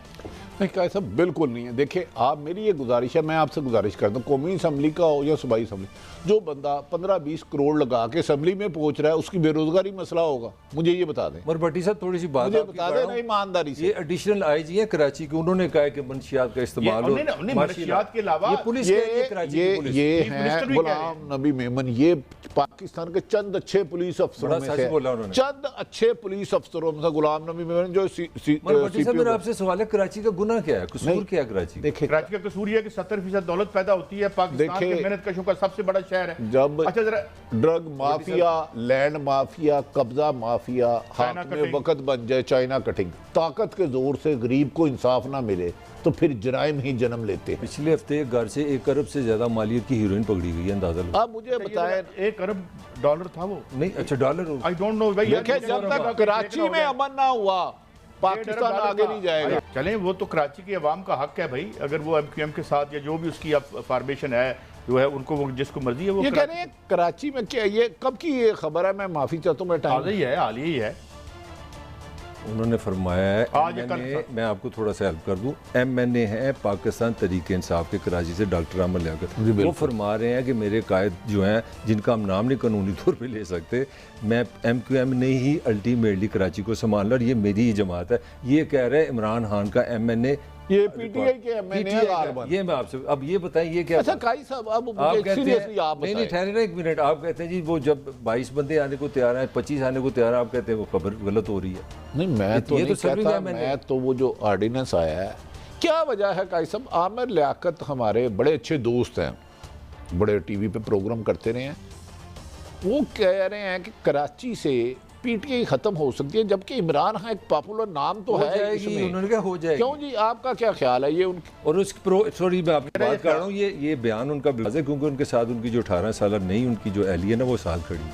نہیں کہ ایسا بالکل نہیں ہے. دیکھیں آپ, میری یہ گزارش ہے, میں آپ سے گزارش کرتا ہوں, قومی اسمبلی کا ہو یا صوبائی اسمبلی, جو بندہ 15-20 کروڑ لگا کے اسمبلی میں پہنچ رہا ہے, اس کی بے روزگاری مسئلہ ہوگا. مجھے یہ بتا دیں. اور بھٹی صاحب تھوڑی سی بات مجھے بتا دیں نا ایمانداری سے, یہ ایڈیشنل آئی جی ہیں کراچی کے, انہوں نے کہا ہے کہ منشیات کا استعمال ہو. منشیات کے علاوہ یہ ہیں غلام نبی میمن, یہ پاکستان کے چند اچھے پولیس افسروں میں سے, چند اچھے پولیس افسروں میں سے غلام نبی میمن جو بھٹی صاحب میرا آپ سے سوال ہے, کراچی کا گناہ کیا ہے, قصور کیا ہے کراچی؟ دیکھیں کراچی کا قصور یہ ہے کہ 70% دولت پیدا ہوتی ہے, پاکستان کے محنت کشوں کا سب سے بڑا شہر ہے. جب اچھا ذرا ڈرگ مافیا, لینڈ مافیا, قبضہ مافیا حاکم وقت بن جائے, چائنا کٹنگ, طاقت کے زور سے غریب کو انصاف نہ ملے تو پھر جرائم ہی جنم لیتے ہیں. پچھلے ہفتے گھر سے 1 ارب سے زیادہ مالیت کی ہیروئن پکڑی گئی ہے, اندازہ لو. آپ مجھے بتائیں 1 ارب ڈالر تھا وہ؟ نہیں, اچھا ڈالر, I don't know. دیکھیں جب تک کراچی میں امن نہ ہوا پاکستان آگے نہیں جائے گا. چلیں وہ تو کراچی کے عوام کا حق ہے بھائی, اگر وہ MQM کے ساتھ یا جو بھی اس کی فارمیشن ہے جو ہے, ان کو وہ جس کو مرضی ہے وہ. یہ کہہ رہے ہیں کراچی میں کیا, یہ کب کی یہ خبر ہے, میں معافی چاہتا ہوں, میں ٹائم حالیہ ہی ہے. انہوں نے فرمایا ہے, میں آپ کو تھوڑا سا ہیلپ کر دوں, MNA ہیں پاکستان تحریک انصاف کے کراچی سے, ڈاکٹر احمد لیاقت, وہ فرما رہے ہیں کہ میرے قائد جو ہیں جن کا ہم نام نہیں قانونی طور پہ لے سکتے, میں MQM نے ہی الٹیمیٹلی کراچی کو سنبھالنا, اور یہ میری ہی جماعت ہے. یہ کہہ رہے عمران خان کا MNA, یہ PTI کے MNA غالباً. یہ میں آپ سے, اب یہ بتائیں یہ کیا. اچھا قائد صاحب اب مجھے سیریسلی آپ بتائیں. نہیں ٹھہرے نا 1 منٹ, آپ کہتے ہیں جی وہ جب 22 بندے آنے کو تیار ہیں, 25 آنے کو تیار ہیں, آپ کہتے ہیں وہ خبر غلط ہو رہی ہے. نہیں میں تو نہیں کہتا, میں تو وہ جو آرڈیننس آیا ہے, کیا وجہ ہے قائد صاحب, عامر لیاقت ہمارے بڑے اچھے دوست ہیں, بڑے ٹی وی پہ پروگرام کرتے رہے ہیں, وہ کہہ رہے ہیں کہ کراچی سے PTI ختم ہو سکتی ہے, جبکہ عمران خان ایک پاپولر نام تو ہے اس میں. انہوں نے کہا ہو جائے گی. کیوں جی, آپ کا کیا خیال ہے یہ ان کی؟ اور اس سوری میں آپ کی بات کر رہا ہوں, یہ بیان ان کا بلاز ہے, کیونکہ ان کے ساتھ ان کی جو 18 سالہ نہیں ان کی جو اہلیہ ہے وہ ساتھ کھڑی ہے,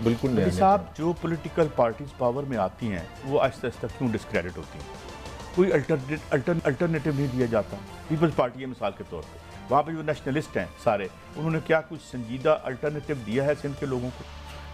بالکل نہیں. صاحب جو پولیٹیکل پارٹیز پاور میں آتی ہیں وہ آہستہ آہستہ کیوں ڈسکریڈٹ ہوتی ہیں؟ کوئی الٹرنیٹیو نہیں دیا جاتا. پیپلز پارٹی ہے مثال کے طور پہ, وہاں پہ جو نیشنلسٹ ہیں سارے, انہوں نے کیا کچھ سنجیدہ الٹرنیٹیو دیا ہے سندھ کے لوگوں کو؟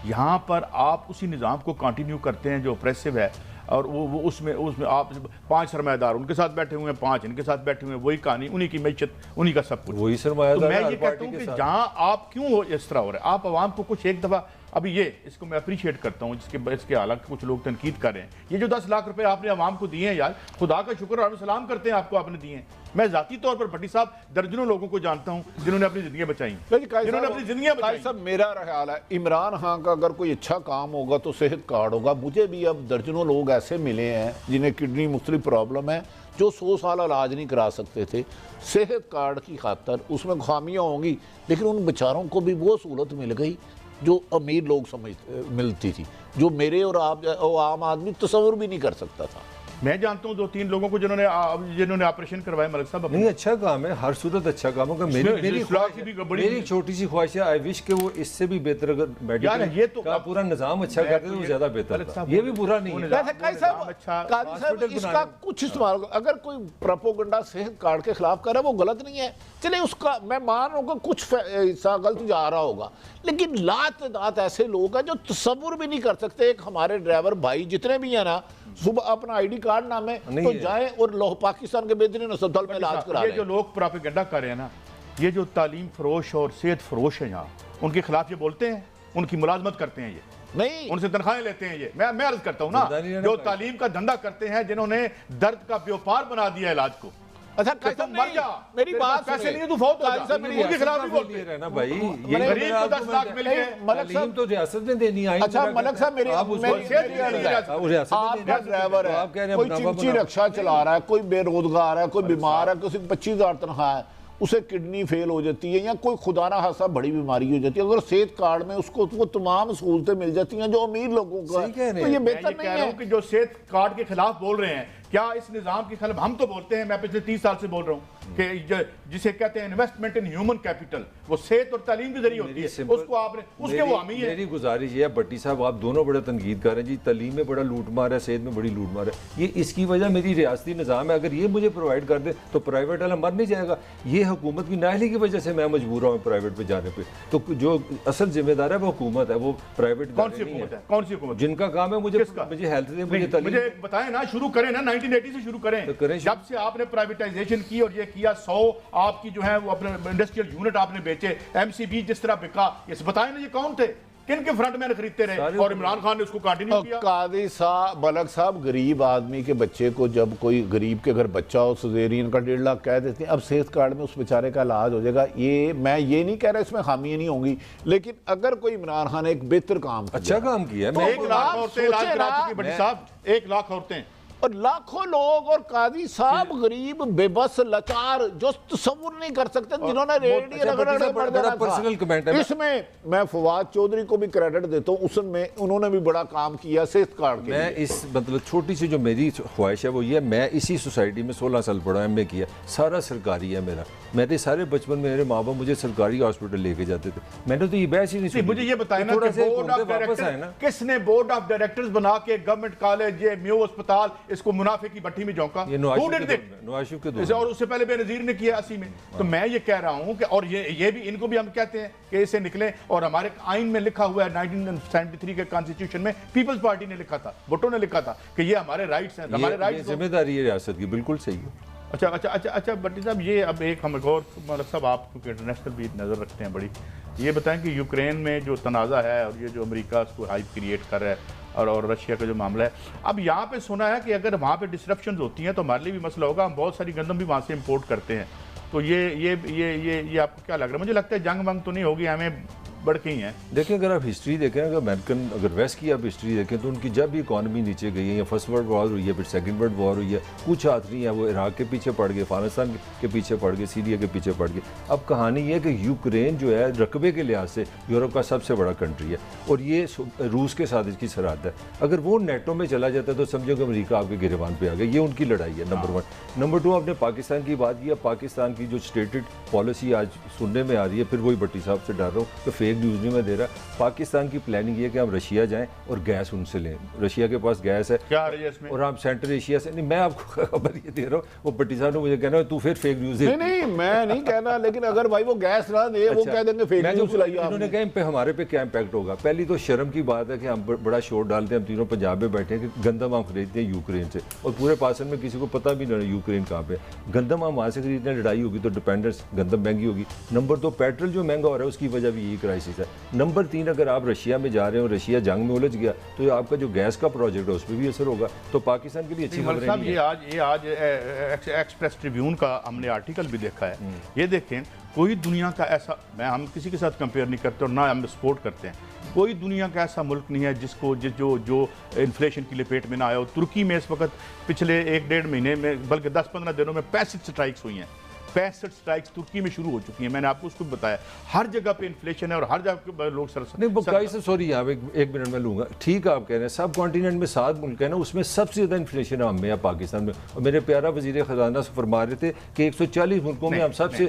یہاں پر آپ اسی نظام کو کنٹینیو کرتے ہیں جو اپریسو ہے, اور وہ اس میں آپ 5 سرمایہ دار ان کے ساتھ بیٹھے ہوئے ہیں, 5 ان کے ساتھ بیٹھے ہوئے ہیں, وہی کہانی, انہی کی معیشت, انہی کا سب کچھ, وہی سرمایہ دار. میں یہ کہتا ہوں کہ جہاں آپ کیوں اس طرح ہو رہے ہیں, آپ عوام کو کچھ ایک دفعہ, ابھی یہ اس کو میں اپریشیٹ کرتا ہوں, اس کے حالانکہ کچھ لوگ تنقید کر رہے ہیں, یہ جو 10 لاکھ روپے آپ نے عوام کو دیے ہیں یار, خدا کا شکر اور سلام کرتے ہیں آپ کو, آپ نے دیے ہیں. میں ذاتی طور پر بھٹی صاحب درجنوں لوگوں کو جانتا ہوں جنہوں نے اپنی زندگیاں بچائیں, جنہوں نے اپنی زندگیاں بچائیں. صاحب میرا خیال ہے عمران خان کا اگر کوئی اچھا کام ہوگا تو صحت کارڈ ہوگا. مجھے بھی اب درجنوں لوگ ایسے ملے ہیں جنہیں کڈنی مختلف پرابلم ہے, جو 100 سال علاج نہیں کرا سکتے تھے, صحت کارڈ کی خاطر اس میں خامیاں ہوں گی, لیکن ان بیچاروں کو بھی وہ سہولت مل گئی جو امیر لوگ ملتی تھی, جو میرے اور آپ عام آدمی تصور بھی نہیں کر سکتا تھا. میں جانتا ہوں 2-3 لوگوں کو جنہوں نے آپریشن کروائے ملک صاحب. نہیں اچھا کام ہے, ہر صورت اچھا کام ہوگا. میری چھوٹی سی خواہش ہے, آئی وش کہ وہ اس سے بھی بہتر اگر میڈیکل کا پورا نظام اچھا کرتے تو زیادہ بہتر تھا. یہ بھی برا نہیں ہے. قاضی صاحب اس کا کچھ استعمال ہوگا, اگر کوئی پروپیگنڈا صحت کارڈ کے خلاف کر رہا ہے وہ غلط نہیں ہے, چلے اس کا میں مان رہا ہوں کہ کچھ حصہ غلط جا رہا ہوگا, لیکن لات ایسے لوگ ہیں جو تصور بھی نہیں کر سکتے. ایک ہمارے ڈرائیور بھائی جتنے بھی ہیں نا, صبح اپنا ID کارڈ نامے تو جائیں اور پاکستان کے بہترین اسپتال میں علاج کرا رہے ہیں. یہ جو لوگ پروپیگنڈا کر رہے ہیں نا, یہ جو تعلیم فروش اور صحت فروش ہیں یہاں, ان کے خلاف یہ بولتے ہیں, ان کی ملازمت کرتے ہیں, یہ نہیں ان سے تنخواہیں لیتے ہیں. یہ میں عرض کرتا ہوں نا, جو تعلیم کا دھندا کرتے ہیں, جنہوں نے درد کا بیوپار بنا دیا علاج کو. اچھا تم مر جا, میری بات پیسے نہیں تو فوت ہو جا, ان کے خلاف بھی بولتے ہیں نا بھائی. یہ غریب کو 10 لاکھ مل گئے, تعلیم تو ریاست نے دینی ہے. اچھا ملک صاحب میری آپ کا ڈرائیور ہے, کوئی چمچی رکشہ چلا رہا ہے, کوئی بے روزگار ہے, کوئی بیمار ہے, کسی 25,000 تنخواہ ہے, اسے کڈنی فیل ہو جاتی ہے یا کوئی خدا نہ خاصا بڑی بیماری ہو جاتی ہے، اگر صحت کارڈ میں اس کو وہ تمام سہولتیں مل جاتی ہیں جو امیر لوگوں کو ہے تو یہ بہتر نہیں ہے۔ کہ جو صحت کارڈ کے خلاف بول رہے ہیں، کیا اس نظام کے خلاف ہم تو بولتے ہیں، میں پچھلے 30 سال سے بول رہا ہوں کہ جسے کہتے ہیں انویسٹمنٹ ان ہیومن کیپٹل، وہ صحت اور تعلیم کے ذریعے ہوتی ہے، اس کو آپ نے اس کے وہ حامی ہیں۔ میری گزارش یہ ہے بٹی صاحب، آپ دونوں بڑے تنقید کر رہے ہیں جی، تعلیم میں بڑا لوٹ مار ہے، صحت میں بڑی لوٹ مار ہے، یہ اس کی وجہ میری ریاستی نظام ہے، اگر یہ مجھے پرووائڈ کر دے تو پرائیویٹ والا مر نہیں جائے گا۔ یہ حکومت کی نااہلی کی وجہ سے میں مجبور ہوں پرائیویٹ پہ جانے پہ، تو جو اصل ذمہ دار ہے وہ حکومت ہے، وہ پرائیویٹ کون سی حکومت ہے؟ کون سی حکومت؟ جن کا کام ہے مجھے ہیلتھ دے، مجھے تعلیم، مجھے بتائیں نا، شروع کریں نا، 1980 سے شروع کریں، جب سے آپ نے پرائیویٹائزیشن کی اور یہ کیا، 100 آپ کی جو ہے وہ اپنے انڈسٹریل یونٹ آپ نے بیچے، ایم سی بی جس طرح بکا، یہ بتائیں نا یہ کون تھے، کن کے فرنٹ مین خریدتے رہے، اور عمران خان نے اس کو کنٹینیو کیا۔ قاضی صاحب، ملک صاحب، غریب آدمی کے بچے کو جب کوئی غریب کے گھر بچہ ہو سیزیرین کا 1.5 لاکھ کہہ دیتے ہیں، اب صحت کارڈ میں اس بیچارے کا علاج ہو جائے گا۔ یہ میں یہ نہیں کہہ رہا اس میں خامیاں نہیں ہوں گی، لیکن اگر کوئی عمران خان ایک بہتر کام اچھا کام کیا ہے، 1 لاکھ عورتیں علاج کرا چکی بڑی صاحب، 1 لاکھ عورتیں، اور لاکھوں لوگ، اور قاضی صاحب غریب بے بس لاچار جو تصور نہیں کر سکتے، جنہوں نے ریڈی رگڑ پڑ دینا تھا۔ اس میں میں فواد چودھری کو بھی کریڈٹ دیتا ہوں، اس میں انہوں نے بھی بڑا کام کیا صحت کارڈ کے لیے۔ میں اس مطلب چھوٹی سی جو میری خواہش ہے وہ یہ ہے، میں اسی سوسائٹی میں 16 سال پڑھا، ایم اے کیا، سارا سرکاری ہے میرا، میرے سارے بچپن میں میرے ماں باپ مجھے سرکاری ہاسپٹل لے کے جاتے تھے، میں نے تو یہ بحث ہی نہیں سنی۔ مجھے یہ بتائیں نا کہ بورڈ آف ڈائریکٹر کس نے بورڈ آف ڈائریکٹرز بنا کے گورنمنٹ کالج، یہ میو اسپتال، اس کو منافع کی بٹھی میں جھونکا، نواز شریف کے دور، اور اس سے پہلے بے نظیر نے کیا 80 میں۔ تو میں یہ کہہ رہا ہوں کہ اور یہ بھی ان کو بھی ہم کہتے ہیں کہ اسے نکلیں، اور ہمارے آئین میں لکھا ہوا ہے 1973 کے کانسٹیٹیوشن میں، پیپلز پارٹی نے لکھا تھا، بھٹو نے لکھا تھا کہ یہ ہمارے رائٹس ہیں، ہمارے رائٹس، ذمہ داری ہے ریاست کی، بالکل صحیح ہے۔ اچھا بٹی صاحب، یہ اب ایک ہم اور ملک صاحب آپ کیونکہ انٹرنیشنل بھی نظر رکھتے ہیں بڑی، یہ بتائیں کہ یوکرین میں جو تنازع ہے اور یہ جو امریکہ اس کو ہائپ کریٹ کر رہا ہے اور رشیا کا جو معاملہ ہے، اب یہاں پہ سنا ہے کہ اگر وہاں پہ ڈسرپشنز ہوتی ہیں تو ہمارے لیے بھی مسئلہ ہوگا، ہم بہت ساری گندم بھی وہاں سے امپورٹ کرتے ہیں، تو یہ آپ کو کیا لگ رہا ہے؟ مجھے لگتا ہے جنگ ونگ تو نہیں ہوگی، ہمیں بڑھ کے ہی ہیں۔ دیکھیں اگر آپ ہسٹری دیکھیں، اگر امریکن اگر ویسٹ کی آپ ہسٹری دیکھیں تو ان کی جب بھی اکانومی نیچے گئی ہے، یا فرسٹ ورلڈ وار ہوئی ہے، پھر سیکنڈ ورلڈ وار ہوئی ہے، کچھ ہاتھ نہیں ہے، وہ عراق کے پیچھے پڑ گئے، افغانستان کے پیچھے پڑ گئے، سیریا کے پیچھے پڑ گئے۔ اب کہانی یہ ہے کہ یوکرین جو ہے رقبے کے لحاظ سے یورپ کا سب سے بڑا کنٹری ہے، اور یہ روس کے ساتھ اس کی سرحد ہے، اگر وہ نیٹو میں چلا جاتا ہے تو سمجھو کہ امریکہ آپ کے گریبان پہ آ گیا، یہ ان کی لڑائی ہے نمبر 1۔ نمبر 2 آپ نے پاکستان کی بات کی ہے، پاکستان کی جو اسٹیٹڈ پالیسی آج سننے میں آ رہی ہے، پھر وہی بٹی صاحب سے ڈر رہا ہوں کہ فیک نیوز نہیں میں دے رہا، پاکستان کی پلاننگ یہ ہے کہ ہم رشیا جائیں اور گیس ان سے لیں، رشیا کے پاس گیس ہے، کیا رہی ہے اس میں؟ اور ہم سینٹرل ایشیا سے نہیں، میں آپ کو خبر یہ دے رہا ہوں، وہ بٹی صاحب نے مجھے کہنا ہے تو پھر فیک نیوز ہے۔ نہیں میں نہیں کہنا، لیکن اگر بھائی وہ گیس نہ دے، وہ کہہ دیں گے فیک نیوز چلائیے۔ انہوں نے کہا ہمارے پہ کیا امپیکٹ ہوگا؟ پہلی تو شرم کی بات ہے کہ ہم بڑا شور ڈالتے ہیں، ہم تینوں پنجاب میں بیٹھے ہیں کہ گندم ہم خریدتے ہیں یوکرین سے، اور پورے پاکستان میں کسی کو پتہ بھی نہیں یوکرین کہاں پہ، گندم ہم وہاں سے خریدتے ہیں، لڑائی ہوگی تو ڈیپینڈنس گندم مہنگی ہوگی۔ نمبر 2 پیٹرول جو مہنگا ہو رہا ہے اس کی وجہ بھی یہی کرائسس ہے۔ نمبر 3 اگر آپ رشیا میں جا رہے ہیں اور رشیا جنگ میں الجھ گیا تو آپ کا جو گیس کا پروجیکٹ ہے اس پہ بھی اثر ہوگا، تو پاکستان کے لیے اچھی خبر نہیں ہے۔ یہ آج ایکسپریس ٹریبیون کا ہم نے آرٹیکل بھی دیکھا ہے، یہ دیکھیں کوئی دنیا کا ایسا، ہم کسی کے ساتھ کمپیئر نہیں کرتے اور نہ ہم سپورٹ کرتے ہیں، کوئی دنیا کا ایسا ملک نہیں ہے جس کو جو انفلیشن کی لپیٹ میں نہ آیا ہو۔ ترکی میں اس وقت پچھلے 1-1.5 مہینے میں بلکہ 10-15 دنوں میں 65 سٹرائکس ہوئی ہیں، 65 سٹرائکس ترکی میں شروع ہو چکی ہیں، میں نے آپ کو اس کو بتایا، ہر جگہ پہ انفلیشن ہے اور ہر جگہ پہ لوگ سوری آپ ایک منٹ میں لوں گا، ٹھیک ہے آپ کہہ رہے ہیں سب کانٹیننٹ میں 7 ملک ہیں نا، اس میں سب سے زیادہ انفلیشن ہم میں ہے پاکستان میں، اور میرے پیارا وزیر خزانہ سے فرما رہے تھے کہ 140 ملکوں میں ہم سب سے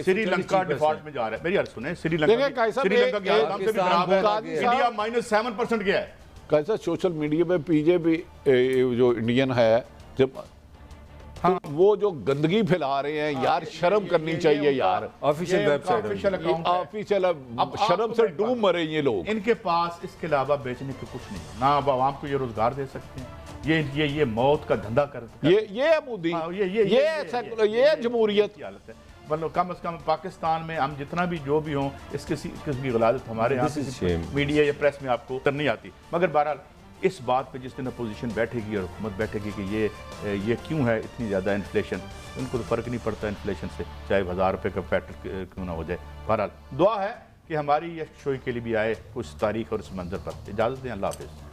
سری لنکا ڈیفالٹ میں جا رہا ہے، میری عرض سنیں، سری لنکا کی حالت ہم سے بھی خراب ہے، انڈیا -7% گیا ہے۔ کیسا سوشل میڈیا پہ پی جے پی جو انڈین ہے، جب وہ جو گندگی پھیلا رہے ہیں یار، شرم کرنی چاہیے یار، آفیشیل ویب سائٹ آفیشیل شرم سے ڈوب مرے یہ لوگ، ان کے پاس اس کے علاوہ بیچنے کے کچھ نہیں، نہ اب عوام کو یہ روزگار دے سکتے ہیں، یہ موت کا دھندا کرتے ہیں، یہ مودی، یہ جمہوریت کی حالت ہے۔ مطلب کم از کم پاکستان میں ہم جتنا بھی جو بھی ہوں، اس قسم کی غلاظت ہمارے یہاں میڈیا یا پریس میں آپ کو نہیں آتی، مگر بہرحال اس بات پہ جس دن اپوزیشن بیٹھے گی اور حکومت بیٹھے گی کہ یہ کیوں ہے اتنی زیادہ انفلیشن، ان کو تو فرق نہیں پڑتا انفلیشن سے، چاہے 1000 روپے کا پیٹرول کیوں نہ ہو جائے۔ بہرحال دعا ہے کہ ہماری یہ شوئی کے لیے بھی آئے اس تاریخ اور اس منظر پر۔ اجازت دیں، اللہ حافظ۔